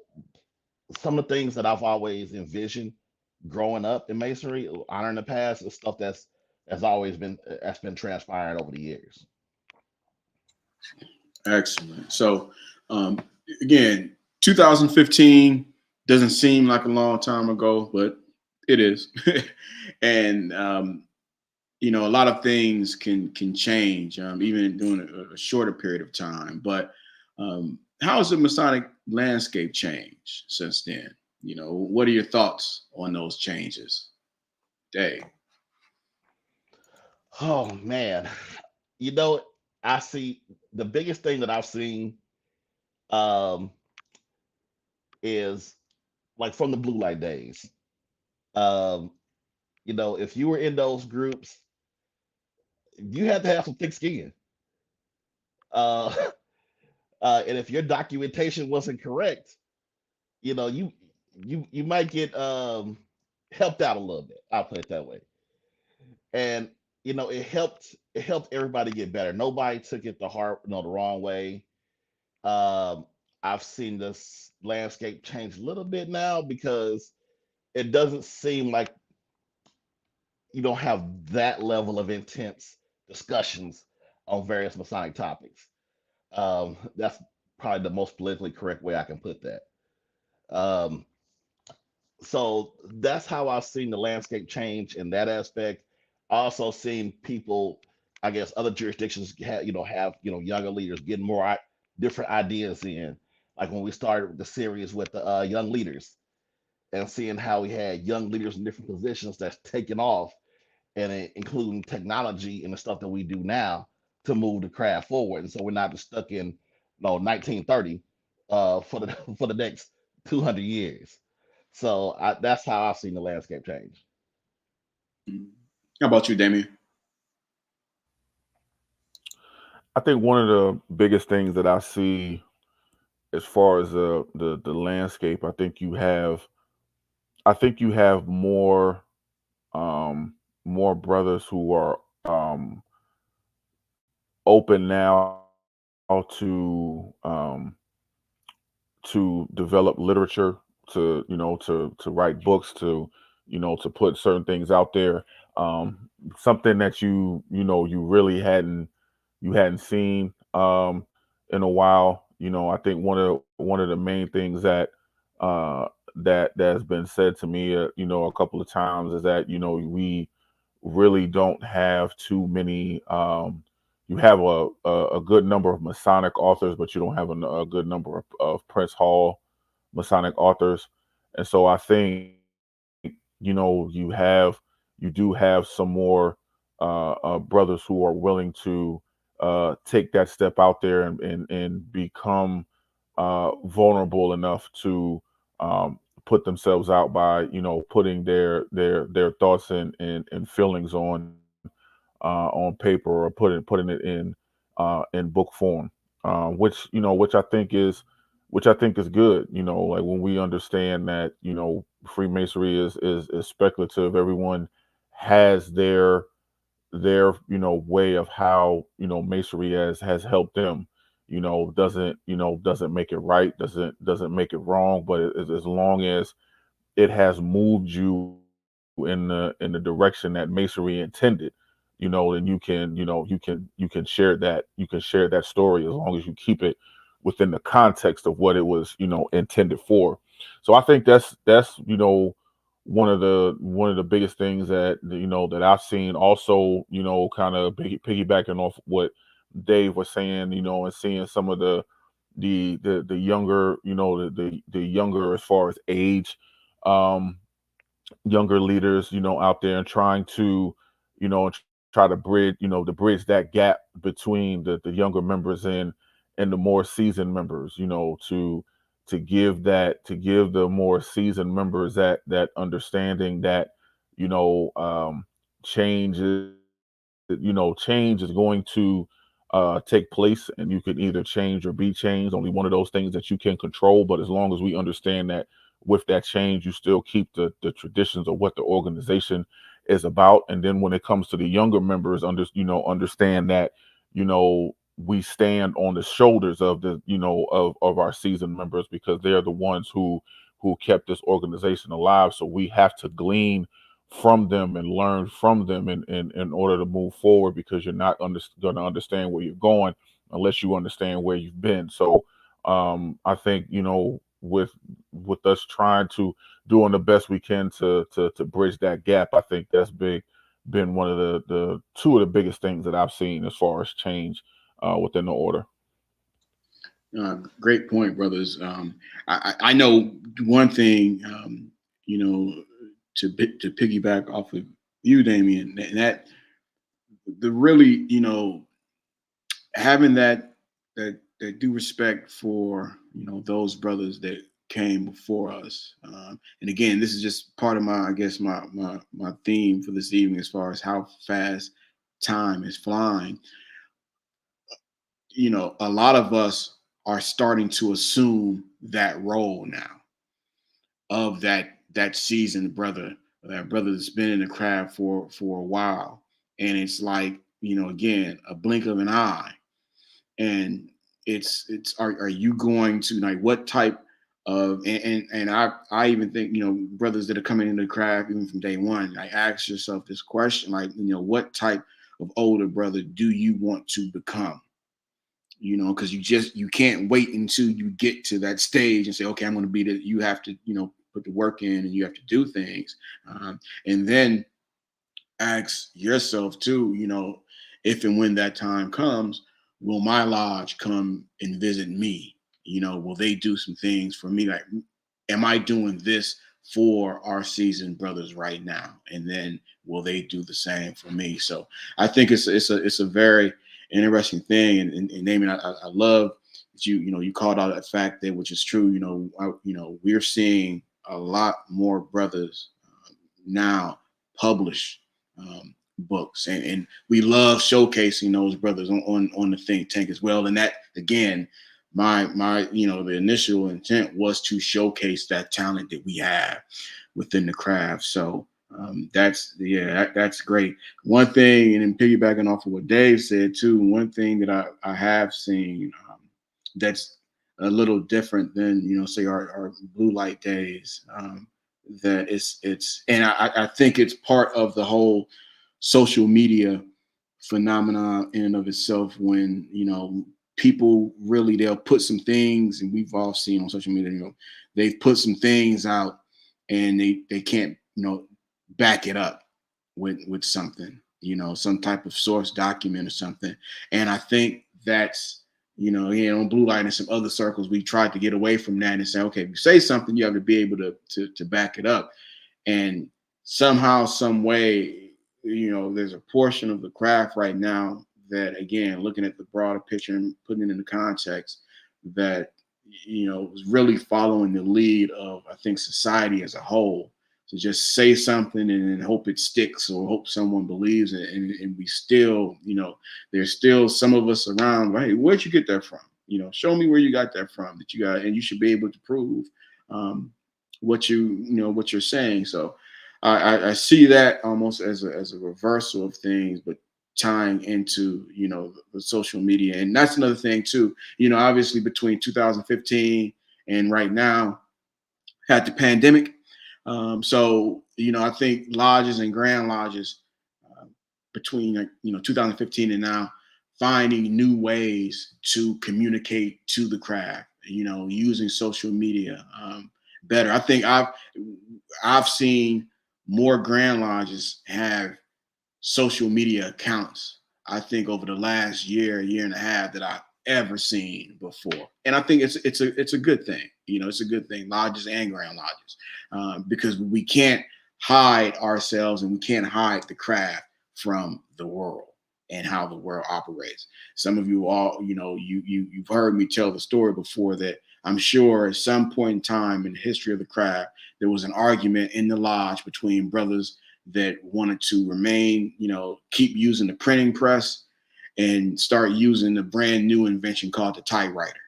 some of the things that I've always envisioned growing up in masonry, honoring the past, is stuff that's been transpiring over the years. Excellent. So, um, again, 2015 doesn't seem like a long time ago, but it is. And a lot of things can change, even during a shorter period of time. But how has the Masonic landscape changed since then? What are your thoughts on those changes, Dave? Oh man, you know, I see the biggest thing that I've seen um, is like from the blue light days. If you were in those groups, you had to have some thick skin. Uh, and if your documentation wasn't correct, you might get helped out a little bit. I'll put it that way. And it helped everybody get better. Nobody took it the wrong way. Um, I've seen this landscape change a little bit now because it doesn't seem like you don't have that level of intense discussions on various Masonic topics. That's probably the most politically correct way I can put that. Um, so that's how I've seen the landscape change in that aspect. I also seen people, I guess, other jurisdictions have younger leaders getting more different ideas in. Like when we started the series with the young leaders and seeing how we had young leaders in different positions that's taken off and including technology and the stuff that we do now to move the craft forward. And so we're not just stuck in 1930 for the for the next 200 years. So that's how I've seen the landscape change. How about you, Damien? I think one of the biggest things that I see as far as the landscape, I think you have more brothers who are open now to develop literature, to write books, to put certain things out there. Something that you really hadn't seen in a while. I think one of the main things that has been said to me, a couple of times is that we really don't have too many. You have a good number of Masonic authors, but you don't have a good number of Prince Hall Masonic authors, and so I think you do have some more brothers who are willing to take that step out there and become vulnerable enough to put themselves out by putting their thoughts and feelings on paper, or putting it in book form, which I think is good. Like when we understand that Freemasonry is speculative. Everyone has their way of how Masonry has helped them. Doesn't make it right, doesn't make it wrong, but as long as it has moved you in the direction that Masonry intended, then you can share that story, as long as you keep it within the context of what it was intended for. So I think that's one of the biggest things that I've seen. Also, kind of piggybacking off what Dave was saying, and seeing some of the younger, the younger as far as age, um, younger leaders, out there, and trying to, try to bridge that gap between the younger members and the more seasoned members, to give the more seasoned members that understanding that, you know, um, change is change is going to take place, and you can either change or be changed. Only one of those things that you can control. But as long as we understand that with that change, you still keep the traditions of what the organization is about. And then when it comes to the younger members, understand that we stand on the shoulders of of our seasoned members, because they're the ones who kept this organization alive. So we have to glean from them and learn from them in order to move forward, because you're not going to understand where you're going unless you understand where you've been. So I think with us trying to doing the best we can to bridge that gap, I think that's been one of the two of the biggest things that I've seen as far as change within the order. Great point, brothers. I know one thing, to piggyback off of you, Damien, and that the really, having that due respect for those brothers that came before us. And again, this is just part of my, I guess, my theme for this evening, as far as how fast time is flying. You know, a lot of us are starting to assume that role now of that seasoned brother, that brother that's been in the craft for a while. And it's like, you know, again, a blink of an eye. And it's are you going to, like, what type of, and I even think, you know, brothers that are coming into the craft even from day one, like, ask yourself this question, like, you know, what type of older brother do you want to become? You know, because you can't wait until you get to that stage and say, okay, I'm going to be the, you have to, you know, put the work in and you have to do things. And then ask yourself too, you know, if and when that time comes, will my lodge come and visit me? You know, will they do some things for me? Like, am I doing this for our seasoned brothers right now? And then will they do the same for me? So I think it's a very interesting thing. And Damien, I love that you know, you called out that fact there, which is true. You know, we're seeing a lot more brothers now publish books, and we love showcasing those brothers on the think tank as well. And that, again, my you know, the initial intent was to showcase that talent that we have within the craft. So that's great. One thing, and then piggybacking off of what Dave said too, one thing that I have seen that's a little different than, you know, say our blue light days, that it's and I think it's part of the whole social media phenomenon in and of itself, when, you know, people really, they'll put some things, and we've all seen on social media, you know, they've put some things out and they can't, you know, back it up with something, you know, some type of source document or something. And I think that's, you know, on blue light and some other circles, we tried to get away from that and say, okay, if you say something, you have to be able to back it up. And somehow, some way, you know, there's a portion of the craft right now that, again, looking at the broader picture and putting it into context, that, you know, was really following the lead of, I think, society as a whole, to just say something and hope it sticks, or hope someone believes it. And we still, you know, there's still some of us around, hey, where'd you get that from? You know, show me where you got that from, that you got, and you should be able to prove what what you're saying. So I see that almost as a reversal of things, but tying into, you know, the social media. And that's another thing too, you know, obviously between 2015 and right now, had the pandemic. So, you know, I think lodges and grand lodges, between, you know, 2015 and now, finding new ways to communicate to the craft, you know, using social media better. I think I've seen more grand lodges have social media accounts, I think, over the last year and a half, that I've ever seen before. And I think it's a good thing. You know, it's a good thing, lodges and grand lodges, because we can't hide ourselves and we can't hide the craft from the world and how the world operates. Some of you all, you know, you've heard me tell the story before, that I'm sure at some point in time in the history of the craft, there was an argument in the lodge between brothers that wanted to remain, you know, keep using the printing press and start using the brand new invention called the typewriter.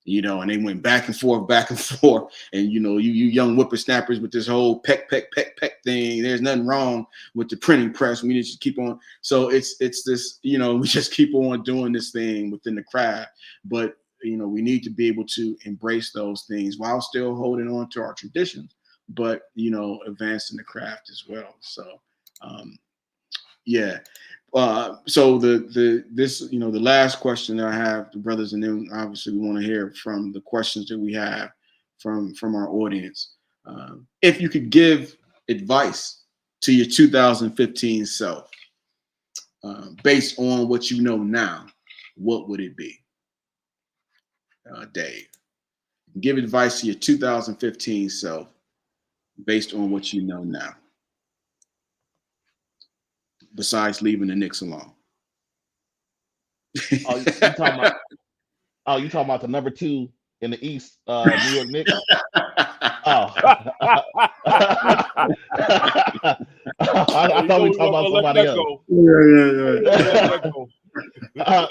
You know, and they went back and forth. And, you know, you young whippersnappers with this whole peck thing. There's nothing wrong with the printing press. We just keep on. So it's this, you know, we just keep on doing this thing within the craft. But, you know, we need to be able to embrace those things while still holding on to our traditions, but, you know, advancing the craft as well. So, yeah. So this, you know, the last question that I have, the brothers, and then obviously we want to hear from the questions that we have from our audience. If you could give advice to your 2015 self, based on what you know now, what would it be? Dave, give advice to your 2015 self based on what you know now, besides leaving the Knicks alone. Oh, you talking about the number two in the East, New York Knicks. Oh, I You thought know we were we talking weren't about gonna let somebody that else. go. Yeah, yeah, We yeah. weren't gonna let that go. Uh,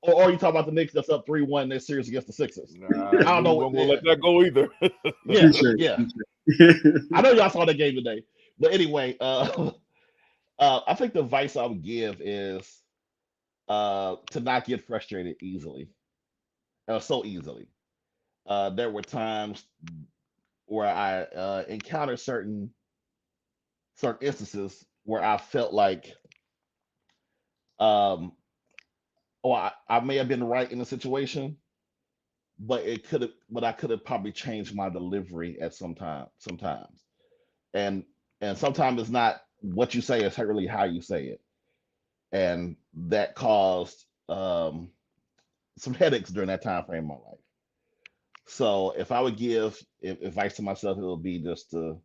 or you talking about the Knicks that's up 3-1 in their series against the Sixers? Nah, I don't we know. weren't gonna let that go either. Yeah, Appreciate yeah. it. I know y'all saw that game today, but anyway, I think the advice I would give is to not get frustrated easily, so easily. There were times where I encountered certain instances where I felt like, um, oh, I may have been right in the situation, but I could have probably changed my delivery at sometimes, and sometimes it's not what you say, it's really how you say it, and that caused some headaches during that time frame in my life. So if I would give advice to myself, it would be just to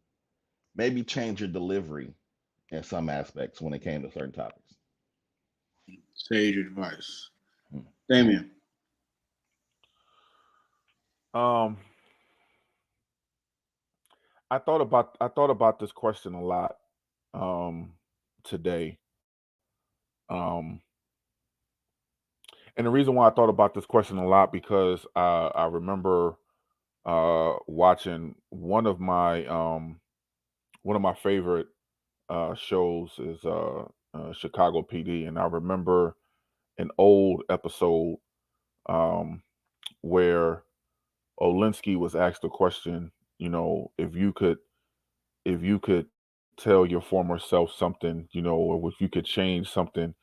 maybe change your delivery in some aspects when it came to certain topics. Sage advice. Hmm. Damien. um, I thought about this question a lot today. Um, and the reason why I thought about this question a lot because I remember watching one of my favorite shows is Chicago PD, and I remember an old episode um, where Olinsky was asked the question, if you could tell your former self something, or if you could change something,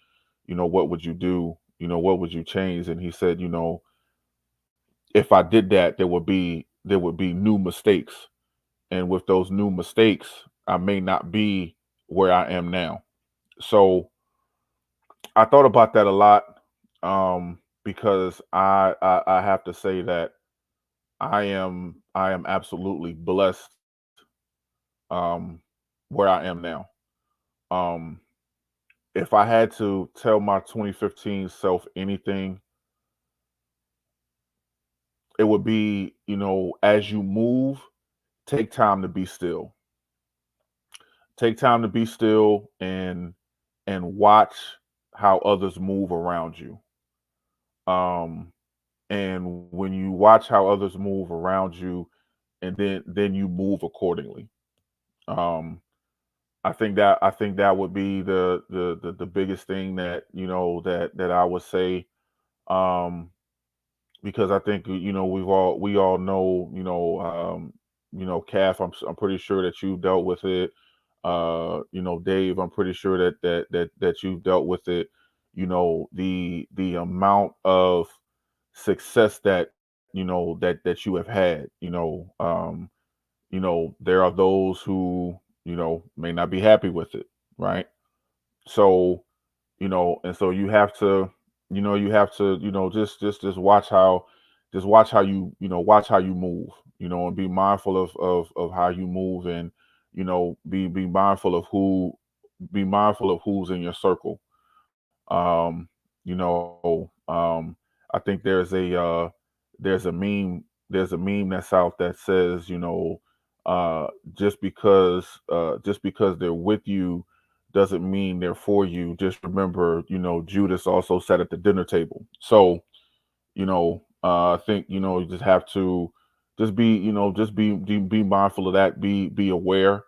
what would you do? What would you change? And he said, if I did that, there would be new mistakes, and with those new mistakes, I may not be where I am now. So I thought about that a lot because I have to say that I am absolutely blessed um, where I am now. Um, if I had to tell my 2015 self anything, it would be, as you move, take time to be still. Take time to be still and watch how others move around you. Um, and when you watch how others move around you, and then you move accordingly. Um, I think that would be the biggest thing that that I would say. Um, because I think we all know Calf. I'm pretty sure that you've dealt with it. Dave, I'm pretty sure that you've dealt with it. The amount of success that that you have had. There are those who may not be happy with it, right? So and so you have to just watch how watch how you move, and be mindful of how you move, and be mindful of who's in your circle. um I think there's a meme that's out that says, uh just because they're with you doesn't mean they're for you. Just remember, Judas also sat at the dinner table. So, I think, you just have to just be mindful of that, be aware,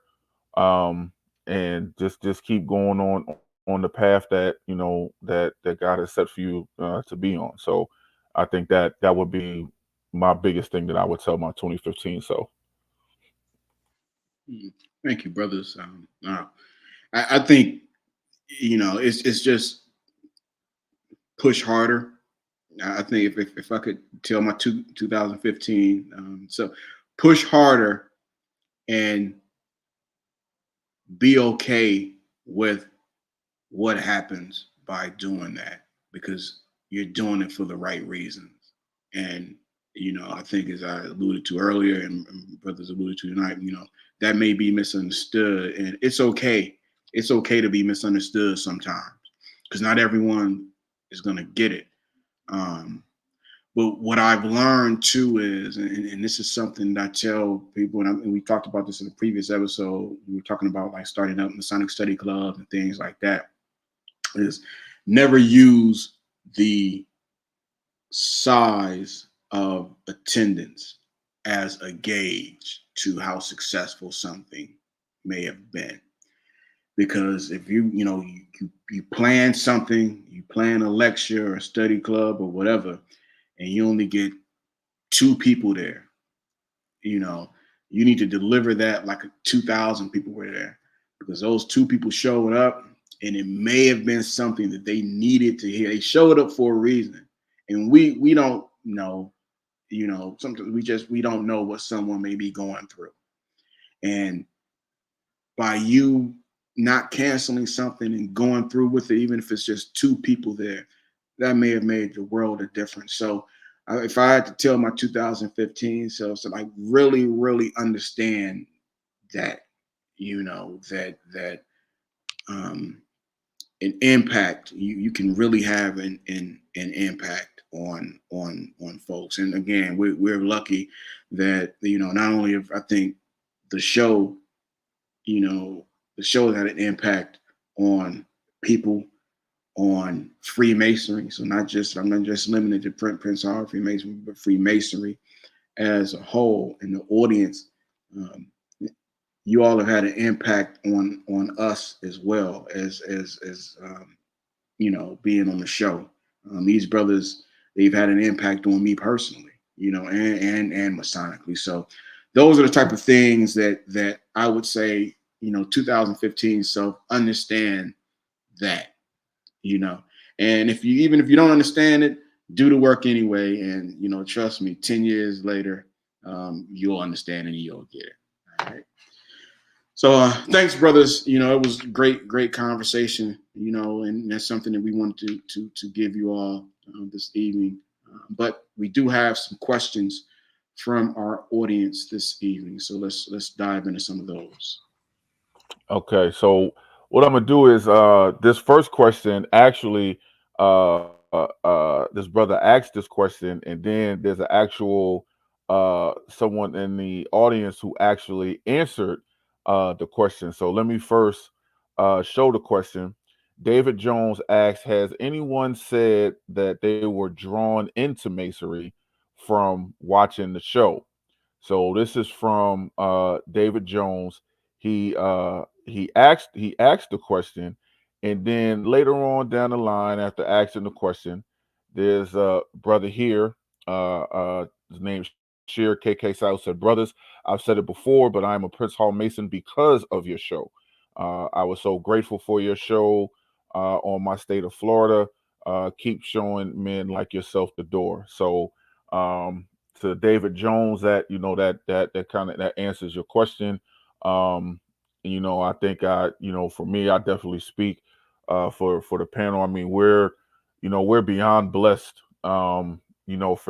um, and just keep going on the path that, that God has set for you to be on. So I think that would be my biggest thing that I would tell my 2015 self. Thank you, brothers. I think it's just push harder. I think if I could tell my 2015, so push harder and be okay with what happens by doing that, because you're doing it for the right reasons. And I think, as I alluded to earlier, and brothers alluded to tonight, that may be misunderstood, and it's okay. It's okay to be misunderstood sometimes, because not everyone is going to get it. Um, But what I've learned too is, and this is something that I tell people, and we talked about this in a previous episode. We were talking about like starting up Masonic study clubs and things like that. Is never use the size of attendance as a gauge to how successful something may have been. Because if you plan something, you plan a lecture or a study club or whatever, and you only get 2 people there, you need to deliver that like 2,000 people were there, because those 2 people showed up, and it may have been something that they needed to hear. They showed up for a reason, and we don't know. Sometimes we don't know what someone may be going through, and by you not canceling something and going through with it, even if it's just 2 people there, that may have made the world a difference. So if I had to tell my 2015 self, so like really, really understand that, that an impact, you can really have an impact on folks. And again, we're lucky that, not only have, I think the show, the show had an impact on people, on Freemasonry. So I'm not just limited to Prince Howard Freemasonry, but Freemasonry as a whole, and the audience. You all have had an impact on us as well as being on the show. These brothers, they've had an impact on me personally, and Masonically. So those are the type of things that I would say, 2015 self, understand that, and even if you don't understand it, do the work anyway. And, trust me, 10 years later, you'll understand and you'll get it. All right. So thanks, brothers. It was great conversation, and that's something that we wanted to give you all this evening. But we do have some questions from our audience this evening. So let's dive into some of those. Okay, so what I'm gonna do is this first question actually this brother asked this question, and then there's an actual someone in the audience who actually answered the question. So let me first show the question. David Jones asks, has anyone said that they were drawn into Masonry from watching the show? So this is from David Jones. He asked the question, and then later on down the line, after asking the question, there's a brother here. His name's Sheer KK South said, "Brothers, I've said it before, but I'm a Prince Hall Mason because of your show. I was so grateful for your show on my state of Florida. Keep showing men like yourself the door." So to David Jones, that that kind of that answers your question. I think for me, I definitely speak for the panel. I mean, we're beyond blessed, for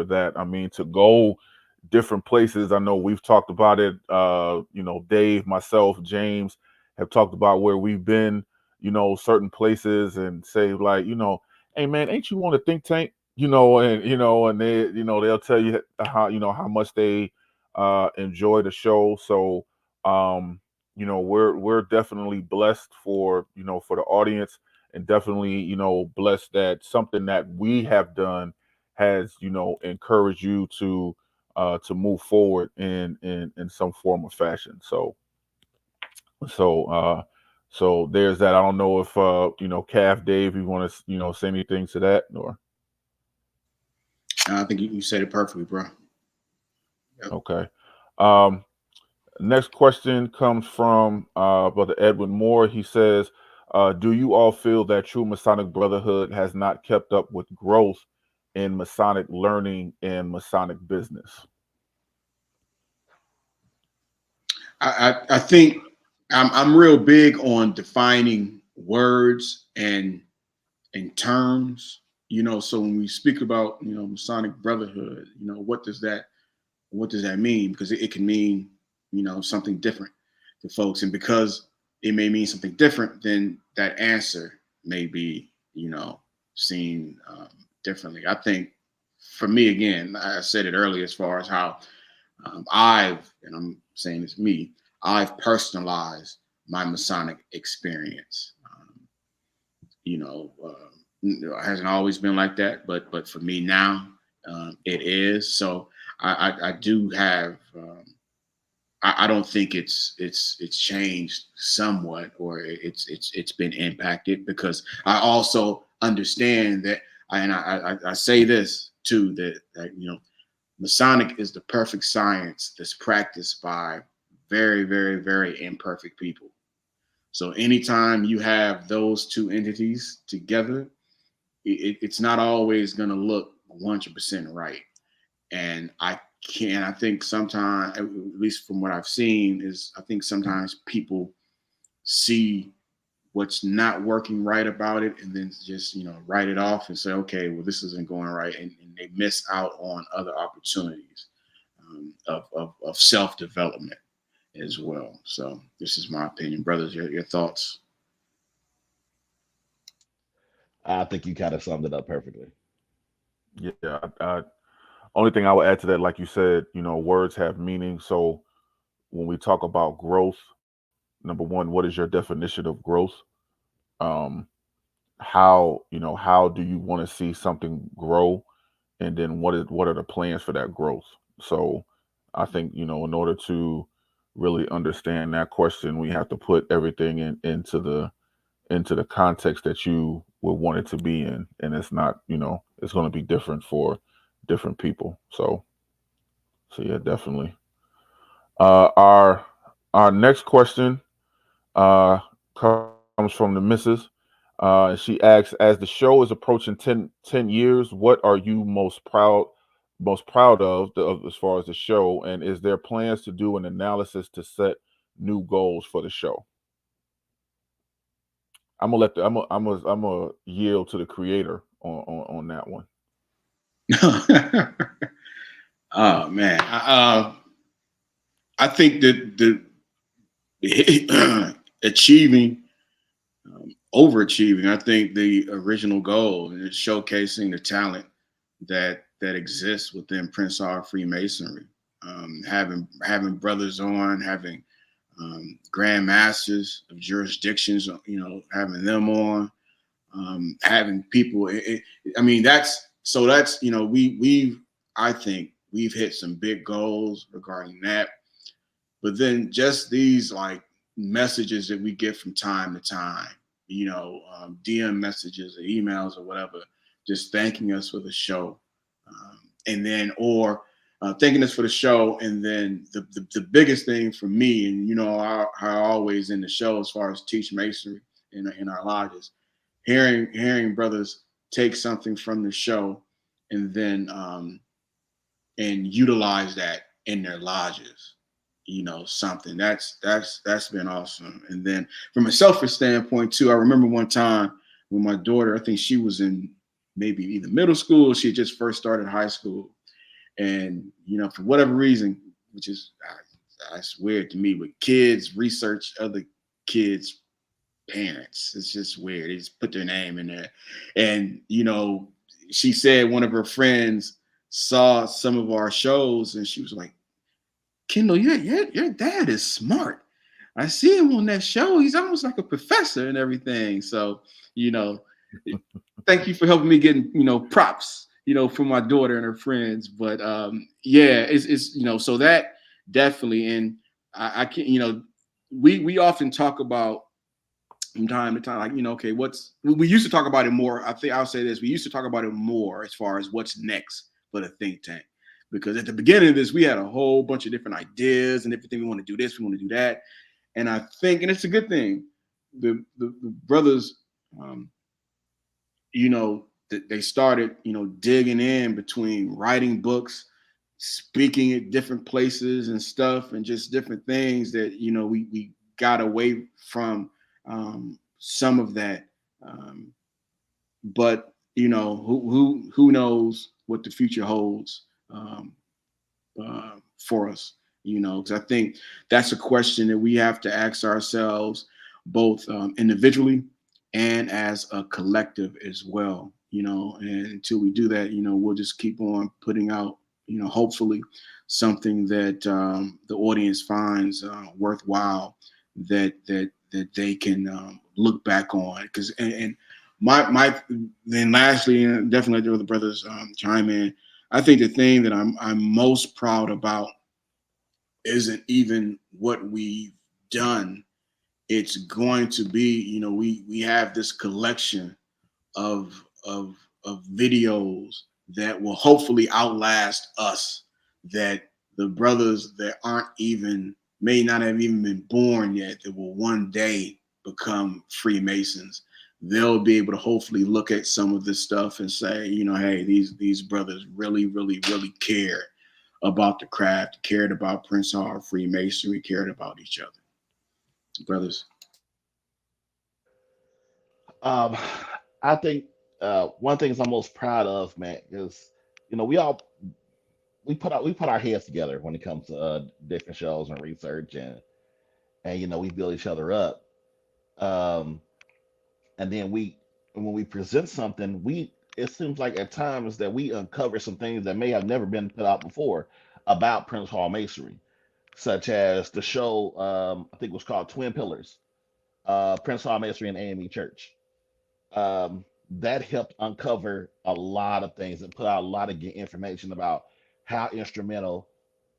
that. I mean, to go different places. I know we've talked about it. Dave, myself, James have talked about where we've been, certain places, and say like, hey man, ain't you on a think tank? And they, they'll tell you how much they enjoy the show. So we're definitely blessed for for the audience, and definitely blessed that something that we have done has encouraged you to move forward in some form or fashion. So there's that. I don't know if Calf Dave, you want to say anything to that, or I think you said it perfectly, bro. Yep. Okay. Next question comes from Brother Edwin Moore. He says, do you all feel that true Masonic Brotherhood has not kept up with growth in Masonic learning and Masonic business? I think I'm real big on defining words and terms. So when we speak about Masonic Brotherhood, what does that mean? Because it can mean something different to folks, and because it may mean something different, then that answer may be seen differently. I think for me, again, I said it earlier as far as how and I'm saying it's me, I've personalized my Masonic experience. You know, it hasn't always been like that, but for me now, it is. So I do have. I don't think it's changed somewhat, or it's been impacted, because I also understand that, and I say this too, that you know, Masonic is the perfect science that's practiced by very, very, very imperfect people. So anytime you have those two entities together, it's not always going to look 100% right. And I think sometimes, at least from what I've seen, is I think sometimes people see what's not working right about it, and then just, you know, write it off and say, okay, well, this isn't going right. And they miss out on other opportunities of self-development as well. So this is my opinion. Brothers, your thoughts? I think you kind of summed it up perfectly. Yeah. Only thing I would add to that, like you said, you know, words have meaning. So when we talk about growth, number one, what is your definition of growth? Um, how do you want to see something grow, and then what are the plans for that growth? So I think, you know, in order to really understand that question, we have to put everything into the context that you would want it to be in, and it's not, you know, it's going to be different for different people. So yeah, definitely. Our next question uh comes from the missus. She asks, as the show is approaching 10 years, what are you most proud of as far as the show, and is there plans to do an analysis to set new goals for the show? I'm gonna yield to the creator on that one. Oh man, I think that the achieving, overachieving. I think the original goal is showcasing the talent that exists within Prince Hall Freemasonry. Having brothers on, having grand masters of jurisdictions, you know, having them on, having people. I mean, that's you know, we've I think we've hit some big goals regarding that. But then just these like messages that we get from time to time, you know, DM messages or emails or whatever, just thanking us for the show, and then or thanking us for the show, and then the biggest thing for me, and you know, I always in the show as far as teach masonry in our lodges, hearing brothers take something from the show and then and utilize that in their lodges, you know, something that's been awesome. And then from a selfish standpoint too, I remember one time when my daughter, I think she was in maybe either middle school, she had just first started high school, and you know, for whatever reason, which is that's weird to me, but kids research other kids parents. It's just weird. They just put their name in there. And, you know, she said one of her friends saw some of our shows and she was like, Kendall, your dad is smart. I see him on that show. He's almost like a professor and everything. So, you know, thank you for helping me getting, you know, props, you know, from my daughter and her friends. But yeah, it's you know, so that definitely, and I can't, you know, we often talk about from time to time, like, you know, okay, we used to talk about it more. I think I'll say this: we used to talk about it more as far as what's next for the think tank, because at the beginning of this, we had a whole bunch of different ideas and everything. We want to do this, we want to do that, and I think, and it's a good thing, the brothers, um, you know, they started, you know, digging in between writing books, speaking at different places and stuff, and just different things that, you know, we got away from some of that. Um, but you know, who knows what the future holds for us? You know, because I think that's a question that we have to ask ourselves, both individually and as a collective as well. and until we do that, we'll just keep on putting out, hopefully something that the audience finds worthwhile, that they can look back on. Because and my then lastly, and definitely the other brothers chime in. I think the thing that I'm most proud about isn't even what we've done. It's going to be, we have this collection of videos that will hopefully outlast us, that the brothers that may not have even been born yet, that will one day become Freemasons, they'll be able to hopefully look at some of this stuff and say, hey, these brothers really, really, really care about the craft, cared about Prince Hall Freemasonry, cared about each other. Brothers. I think one of the things I'm most proud of, man, is we put our heads together when it comes to different shows and research, and we build each other up. Um, and then when we present something, it seems like at times that we uncover some things that may have never been put out before about Prince Hall Masonry, such as the show, I think it was called Twin Pillars, Prince Hall Masonry and AME Church. That helped uncover a lot of things and put out a lot of information about how instrumental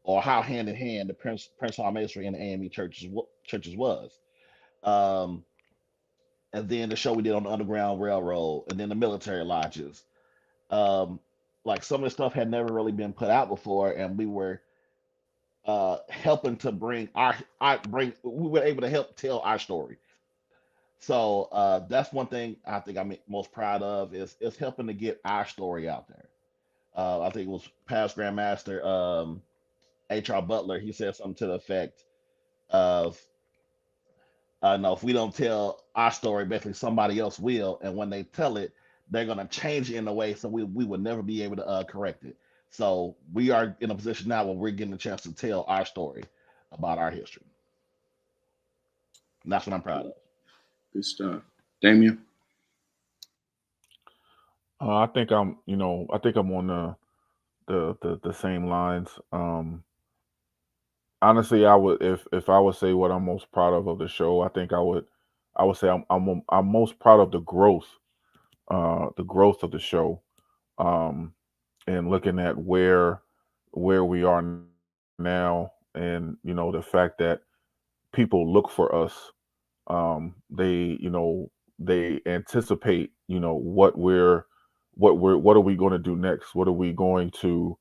or how hand in hand the Prince Hall Masonry and the AME churches was. Um, and then the show we did on the Underground Railroad, and then the military lodges. Um, like some of the stuff had never really been put out before, and we were helping to we were able to help tell our story. So that's one thing I think I'm most proud of is helping to get our story out there. I think it was past Grandmaster H.R. Butler. He said something to the effect of, no, if we don't tell our story, basically somebody else will, and when they tell it, they're gonna change it in a way so we would never be able to correct it. So we are in a position now where we're getting a chance to tell our story about our history. And that's what I'm proud of. Good stuff. Damien? I think I'm on the same lines. Honestly, I would if I would say what I'm most proud of the show, I would say I'm most proud of the growth of the show, um, and looking at where we are now, and the fact that people look for us. They anticipate what are we going to do next? What are we going to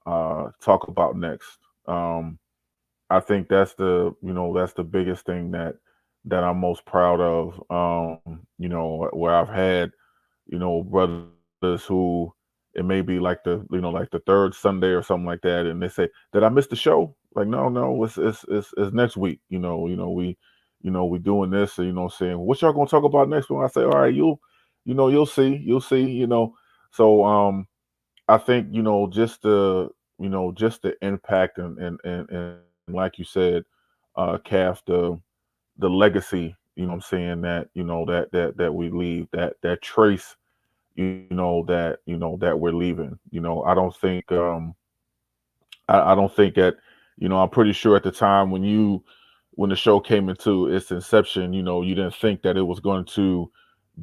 talk about next? I think that's the biggest thing that I'm most proud of. Where I've had brothers who it may be like like the third Sunday or something like that, and they say, "Did I miss the show?" Like, no, it's next week. We doing this, so, saying, what y'all gonna talk about next one? I say, all right, you'll see. So I think just the impact and like you said, Calf, the legacy, what I'm saying, that we leave, that trace, that we're leaving. I don't think that, I'm pretty sure at the time when the show came into its inception, you didn't think that it was going to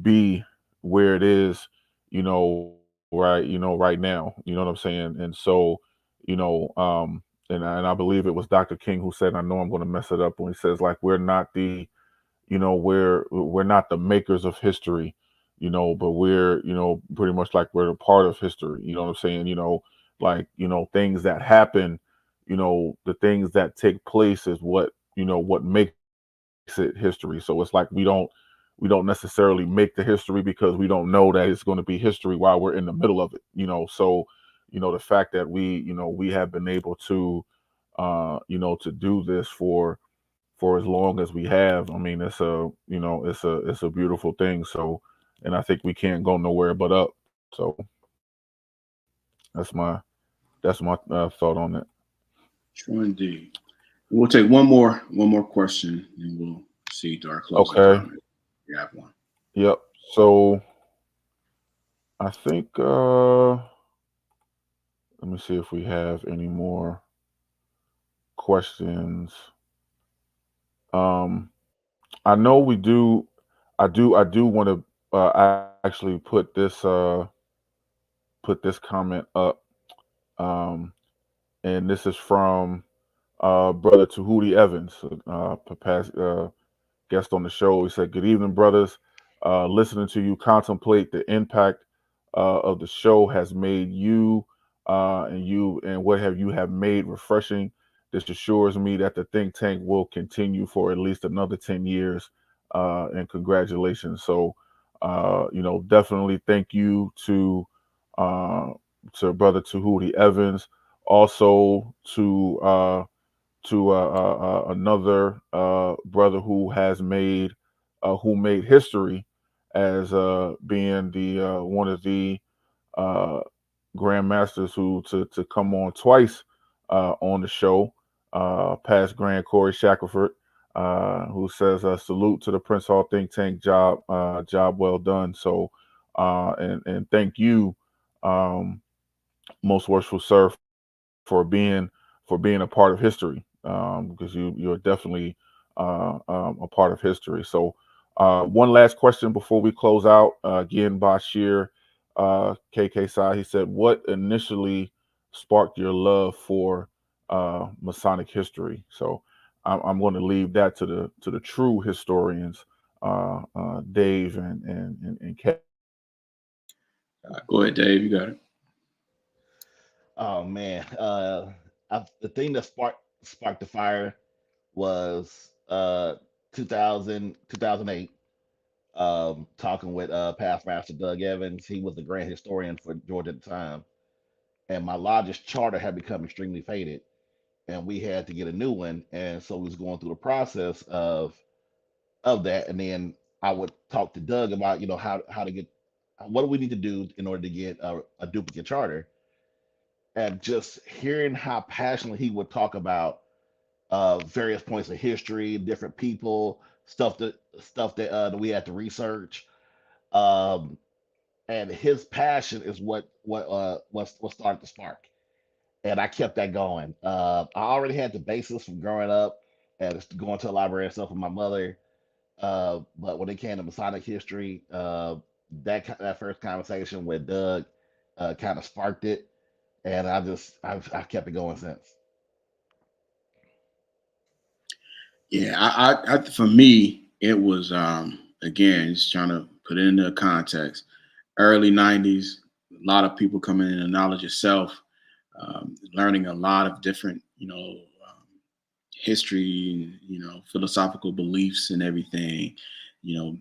be where it is, right now. You know what I'm saying? And so, and I believe it was Dr. King who said, I know I'm going to mess it up when he says, like, we're not the makers of history, but we're, pretty much like we're a part of history. You know what I'm saying? Like, things that happen, the things that take place is what makes it history. So it's like we don't necessarily make the history because we don't know that it's going to be history while we're in the middle of it. So the fact that we have been able to to do this for as long as we have, I mean, it's a beautiful thing. So, and I think we can't go nowhere but up. So that's my thought on it. Sure, indeed. We'll take one more question, and we'll see to our closing Okay. comment. You have one. Yep. So, I think let me see if we have any more questions. I know we do. I do want to actually put this comment up. Um, and this is from brother Tahuti Evans, past guest on the show. He said, "Good evening, brothers. Listening to you contemplate the impact of the show has made you and what have you have made refreshing. This assures me that the think tank will continue for at least another 10 years. And congratulations." So, definitely thank you uh, to brother Tahuti Evans, also to another brother who made history as being the one of the uh, grandmasters who to come on twice on the show, past Grand Corey Shackelford, who says salute to the Prince Hall think tank, job well done. So and thank you, um, most worshipful sir, for being a part of history, because you're definitely a part of history. So one last question before we close out. Again, Bashir KK Sai, he said, "What initially sparked your love for Masonic history?" So I'm going to leave that to the true historians, Dave and Kay. Go ahead, Dave. You got it. Oh man, the thing that sparked the fire was 2008. Talking with past master Doug Evans. He was the grand historian for Georgia at the time, and my lodge's charter had become extremely faded, and we had to get a new one. And so we was going through the process of that, and then I would talk to Doug about how to get what do we need to do in order to get a duplicate charter. And just hearing how passionately he would talk about various points of history, different people, stuff that we had to research. Um, and his passion is what started the spark, and I kept that going. I already had the basis from growing up and just going to the library and stuff with my mother. But when it came to Masonic history, that first conversation with Doug kind of sparked it, and I've kept it going since. Yeah, for me, it was again, just trying to put it into context. Early '90s, a lot of people coming into knowledge of self, learning a lot of different, history, philosophical beliefs and everything. You know,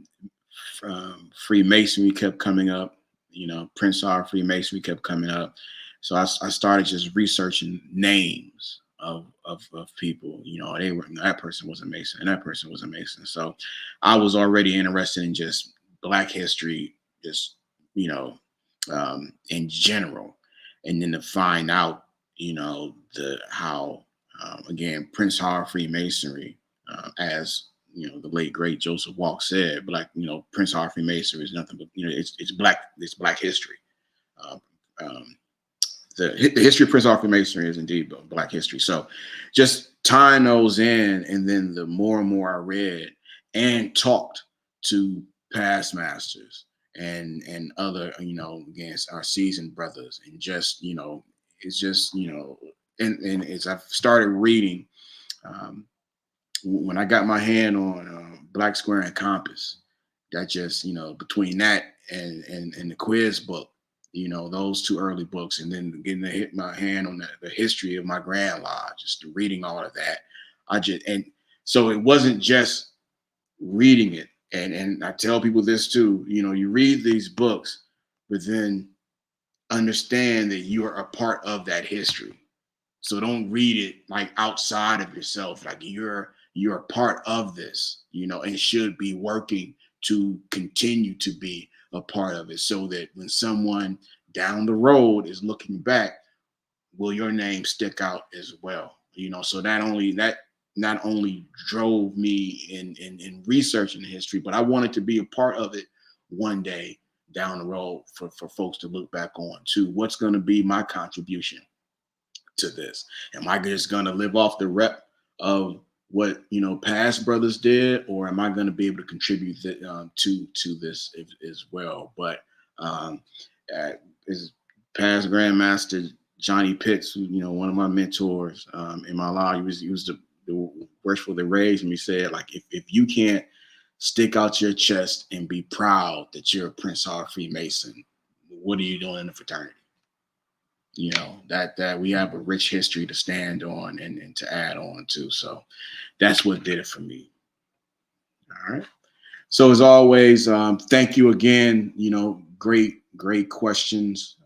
Freemasonry kept coming up. Prince Hall Freemasonry kept coming up. So I started just researching names of people. That person was a Mason and that person was a Mason. So I was already interested in just Black history, just you know, in general, and then to find out, the how again Prince Hall Freemasonry, as the late great Joseph Walk said, Black, Prince Hall Freemasonry is nothing but it's Black history. Um, um, the history of Prince Hall Freemasonry is indeed Black history. So just tying those in, and then the more and more I read and talked to past masters and other, against our seasoned brothers, and just, it's just, and as I've started reading, um, when I got my hand on Black Square and Compass, that just, between that and the quiz book, those two early books, and then getting to hit my hand on the history of my Grand Lodge, just reading all of that. And so it wasn't just reading it. And I tell people this too, you read these books, but then understand that you are a part of that history. So don't read it like outside of yourself. Like you're a part of this, and should be working to continue to be a part of it, so that when someone down the road is looking back, will your name stick out as well? So not only drove me in researching the history, but I wanted to be a part of it one day, down the road for folks to look back on too. What's going to be my contribution to this? Am I just going to live off the rep of what past brothers did, or am I going to be able to contribute to this as well? But as past Grandmaster Johnny Pitts, one of my mentors in my life, he was the worshipful that raised me, said, like, if you can't stick out your chest and be proud that you're a Prince Hall Freemason, what are you doing in the fraternity? That we have a rich history to stand on and to add on to. So that's what did it for me. All right. So as always, thank you again. Great questions,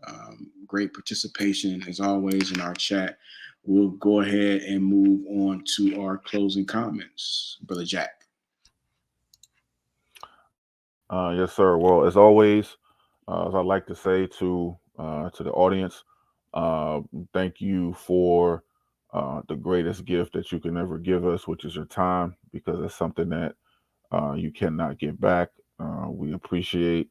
great participation as always in our chat. We'll go ahead and move on to our closing comments, Brother Jack. Yes, sir. Well, as always, as I like to say to the audience, uh, thank you for the greatest gift that you can ever give us, which is your time, because it's something that you cannot get back. We appreciate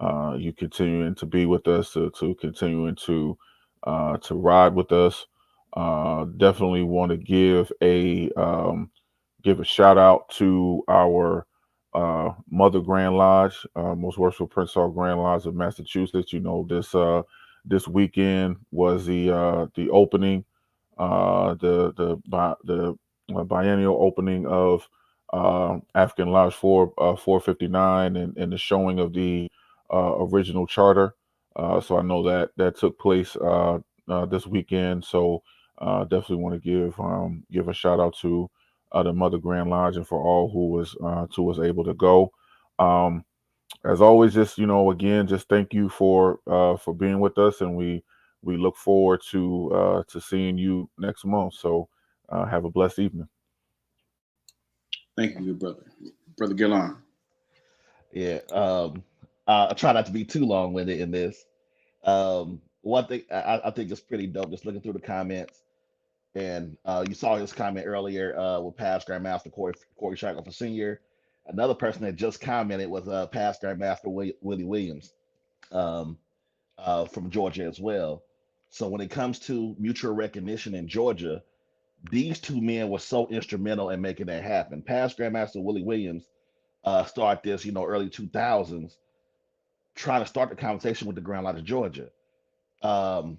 you continuing to be with us, to continuing to ride with us. Definitely want to give a shout out to our Mother Grand Lodge, Most Worshipful Prince Hall Grand Lodge of Massachusetts. This weekend was the opening, the biennial opening of African Lodge 459, and the showing of the original charter. So I know that took place this weekend. So definitely want to give a shout out to the Mother Grand Lodge, and for all who was able to go. Um, as always, just again, just thank you for being with us, and we look forward to seeing you next month. So have a blessed evening. Thank you, Brother Gillan. Yeah. I try not to be too long winded in this. One thing I think is pretty dope, just looking through the comments, and you saw his comment earlier with past Grandmaster Corey Shackleton Sr. Another person that just commented was past Grandmaster Willie Williams um, from Georgia as well. So when it comes to mutual recognition in Georgia, these two men were so instrumental in making that happen. Past Grandmaster Willie Williams started this, early 2000s, trying to start the conversation with the Grand Lodge of Georgia. Um,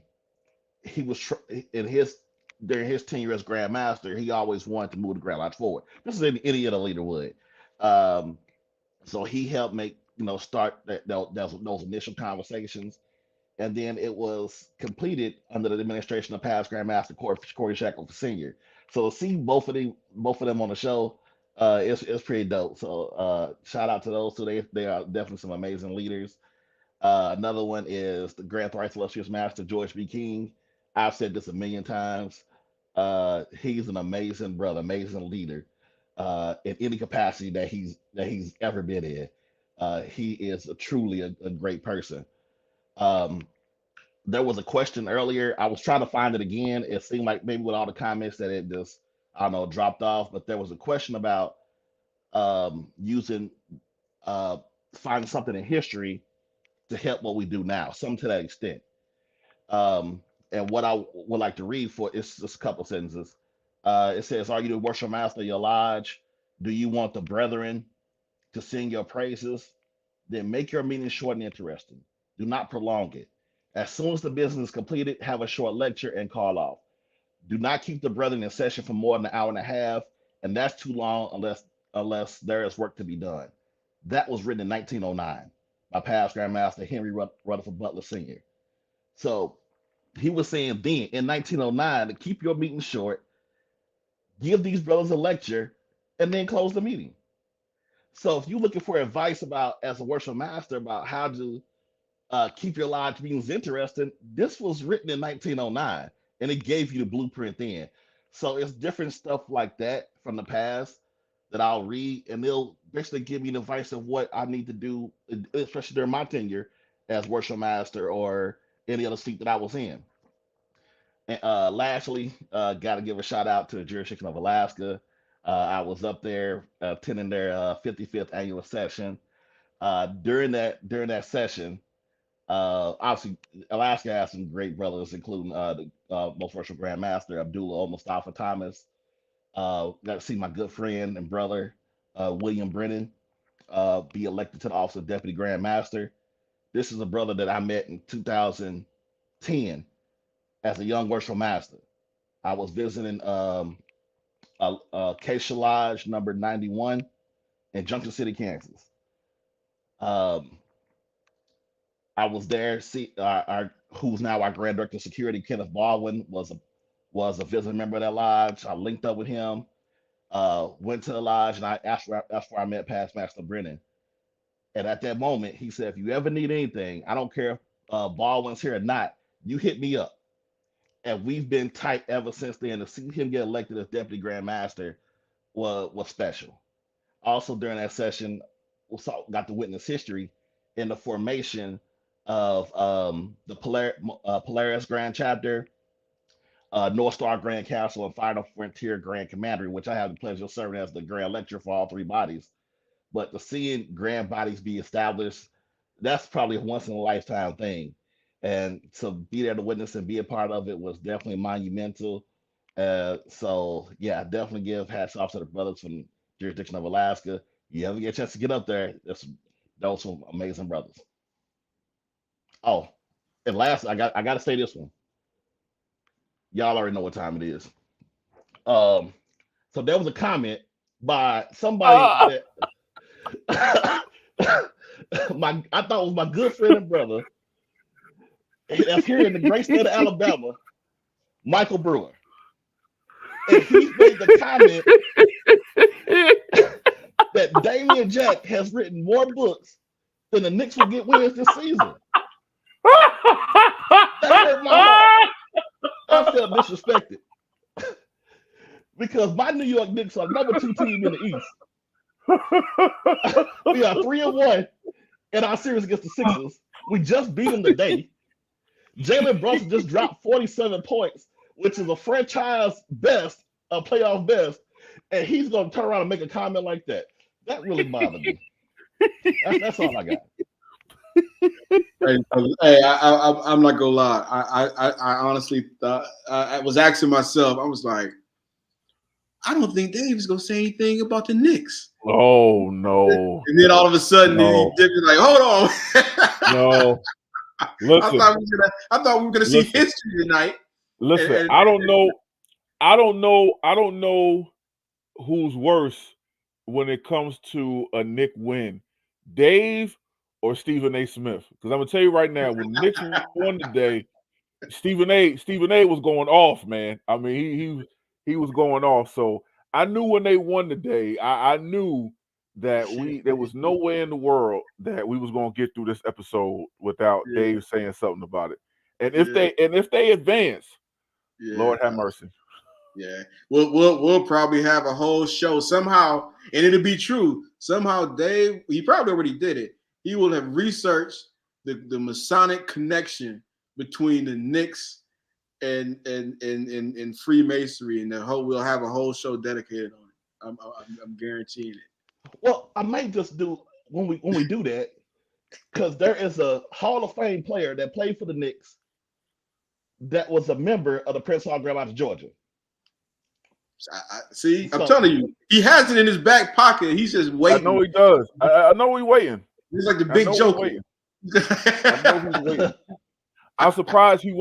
he was in his during his tenure as Grand Master, he always wanted to move the Grand Lodge forward. This is any other leader would. Um, so he helped make start those initial conversations, and then it was completed under the administration of past Grandmaster Corey Shackleton Sr. So to see both of them on the show, it's pretty dope. So shout out to those two. They are definitely some amazing leaders. Another one is the Grand Thrice Illustrious Master George B. King. I've said this a million times. He's an amazing brother, amazing leader in any capacity that he's ever been in. He is truly a great person. Um, there was a question earlier. I was trying to find it again. It seemed like maybe with all the comments that it just, I don't know, dropped off. But there was a question about using uh, finding something in history to help what we do now, some to that extent. Um, and what I would like to read for is just a couple sentences. It says, "Are you the worship master of your lodge? Do you want the brethren to sing your praises? Then make your meeting short and interesting. Do not prolong it. As soon as the business is completed, have a short lecture and call off. Do not keep the brethren in session for more than an hour and a half, and that's too long unless there is work to be done." That was written in 1909 by past Grandmaster Henry Rutherford Butler Sr. So he was saying then in 1909 to keep your meeting short, give these brothers a lecture, and then close the meeting. So if you're looking for advice about as a worship master about how to keep your lodge meetings interesting, this was written in 1909, and it gave you the blueprint then. So it's different stuff like that from the past that I'll read, and they'll basically give me the advice of what I need to do, especially during my tenure as worship master or any other seat that I was in. And lastly, got to give a shout out to the jurisdiction of Alaska. I was up there attending their 55th annual session. During that session, obviously Alaska has some great brothers, including the most versatile Grandmaster Abdullah Mustafa Thomas. Got to see my good friend and brother William Brennan be elected to the office of Deputy Grand Master. This is a brother that I met in 2010 as a young worshipful master. I was visiting Acacia Lodge number 91 in Junction City, Kansas. I was there. See, who's now our Grand Director of Security, Kenneth Baldwin, was a visiting member of that lodge. I linked up with him. Went to the lodge, and that's where I met Past Master Brennan. And at that moment, he said, "If you ever need anything, I don't care if Baldwin's here or not, you hit me up." And we've been tight ever since then. To see him get elected as Deputy Grand Master was special. Also, during that session, we got to witness history in the formation of the Polaris Grand Chapter, North Star Grand Council, and Final Frontier Grand Commandery, which I have the pleasure of serving as the Grand Lecturer for all three bodies. But to seeing grand bodies be established, that's probably a once in a lifetime thing. And to be there to witness and be a part of it was definitely monumental. So yeah, definitely give hats off to the brothers from the jurisdiction of Alaska. You ever get a chance to get up there, those some amazing brothers. Oh, and last, I got to say this one. Y'all already know what time it is. So there was a comment by somebody that I thought was my good friend and brother that's here in the great state of Alabama, Michael Brewer. And he made the comment that Damian Jack has written more books than the Knicks will get wins this season. That hurt my heart. I felt disrespected because my New York Knicks are number 2 team in the East. We are 3-1 in our series against the Sixers. We just beat them today. Jalen Brunson just dropped 47 points, which is a franchise best, a playoff best, and he's going to turn around and make a comment like that. That really bothered me. That's all I got. Hey, I'm not gonna lie. I honestly thought I was asking myself. I was like, I don't think Dave's gonna say anything about the Knicks. Oh no! And then all of a sudden, he did like, hold on. No. Listen, I thought we were gonna see history tonight. Listen, I don't know who's worse when it comes to a Knick win, Dave or Stephen A. Smith. Because I'm gonna tell you right now, when Knicks won today, Stephen A. was going off, man. I mean, he was going off. So I knew when they won today, I knew that there was no way in the world that we was gonna get through this episode without Dave saying something about it. And if they advance, Lord have mercy. Yeah, we'll probably have a whole show somehow, and it'll be true. Somehow, Dave, he probably already did it. He will have researched the Masonic connection between the Knicks and Freemasonry, and we'll have a whole show dedicated on it. I'm guaranteeing it. Well, I might just do when we do that, because there is a Hall of Fame player that played for the Knicks that was a member of the Prince Hall Grand Lodge of Georgia. I'm telling you, he has it in his back pocket. He's just waiting. I know he does. I know he's waiting. He's like the big Joker. I know he's waiting. I'm surprised he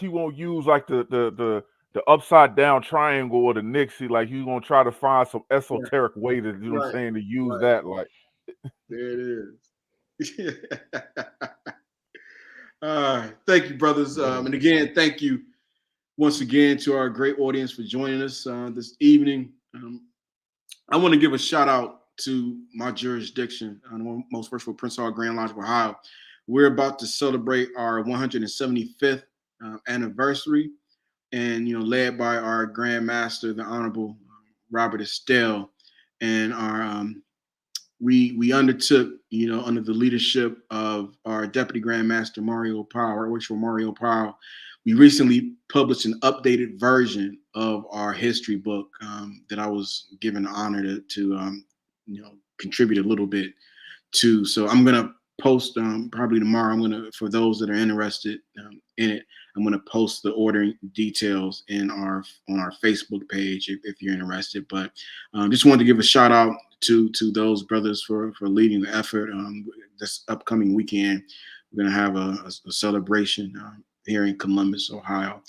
won't use like the upside down triangle or the Knicks. He's gonna try to find some esoteric way to what I'm saying, to use that. Like there it is. Thank you, brothers. And again, thank you once again to our great audience for joining us this evening. I want to give a shout out to my jurisdiction, most worshipful Prince Hall Grand Lodge of Ohio. We're about to celebrate our 175th anniversary, and led by our Grand Master, the Honorable Robert Estelle, and our we undertook, under the leadership of our Deputy Grand Master Mario Powell, worshipful Mario Powell. We recently published an updated version of our history book that I was given the honor to contribute a little bit too. So I'm gonna post probably tomorrow. For those that are interested in it, I'm gonna post the ordering details on our Facebook page if you're interested. But just wanted to give a shout out to those brothers for leading the effort. This upcoming weekend, we're gonna have a celebration here in Columbus, Ohio.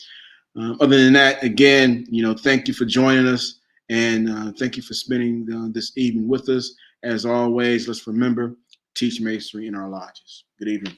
Other than that, again, thank you for joining us, and thank you for spending this evening with us. As always, let's remember, teach masonry in our lodges. Good evening.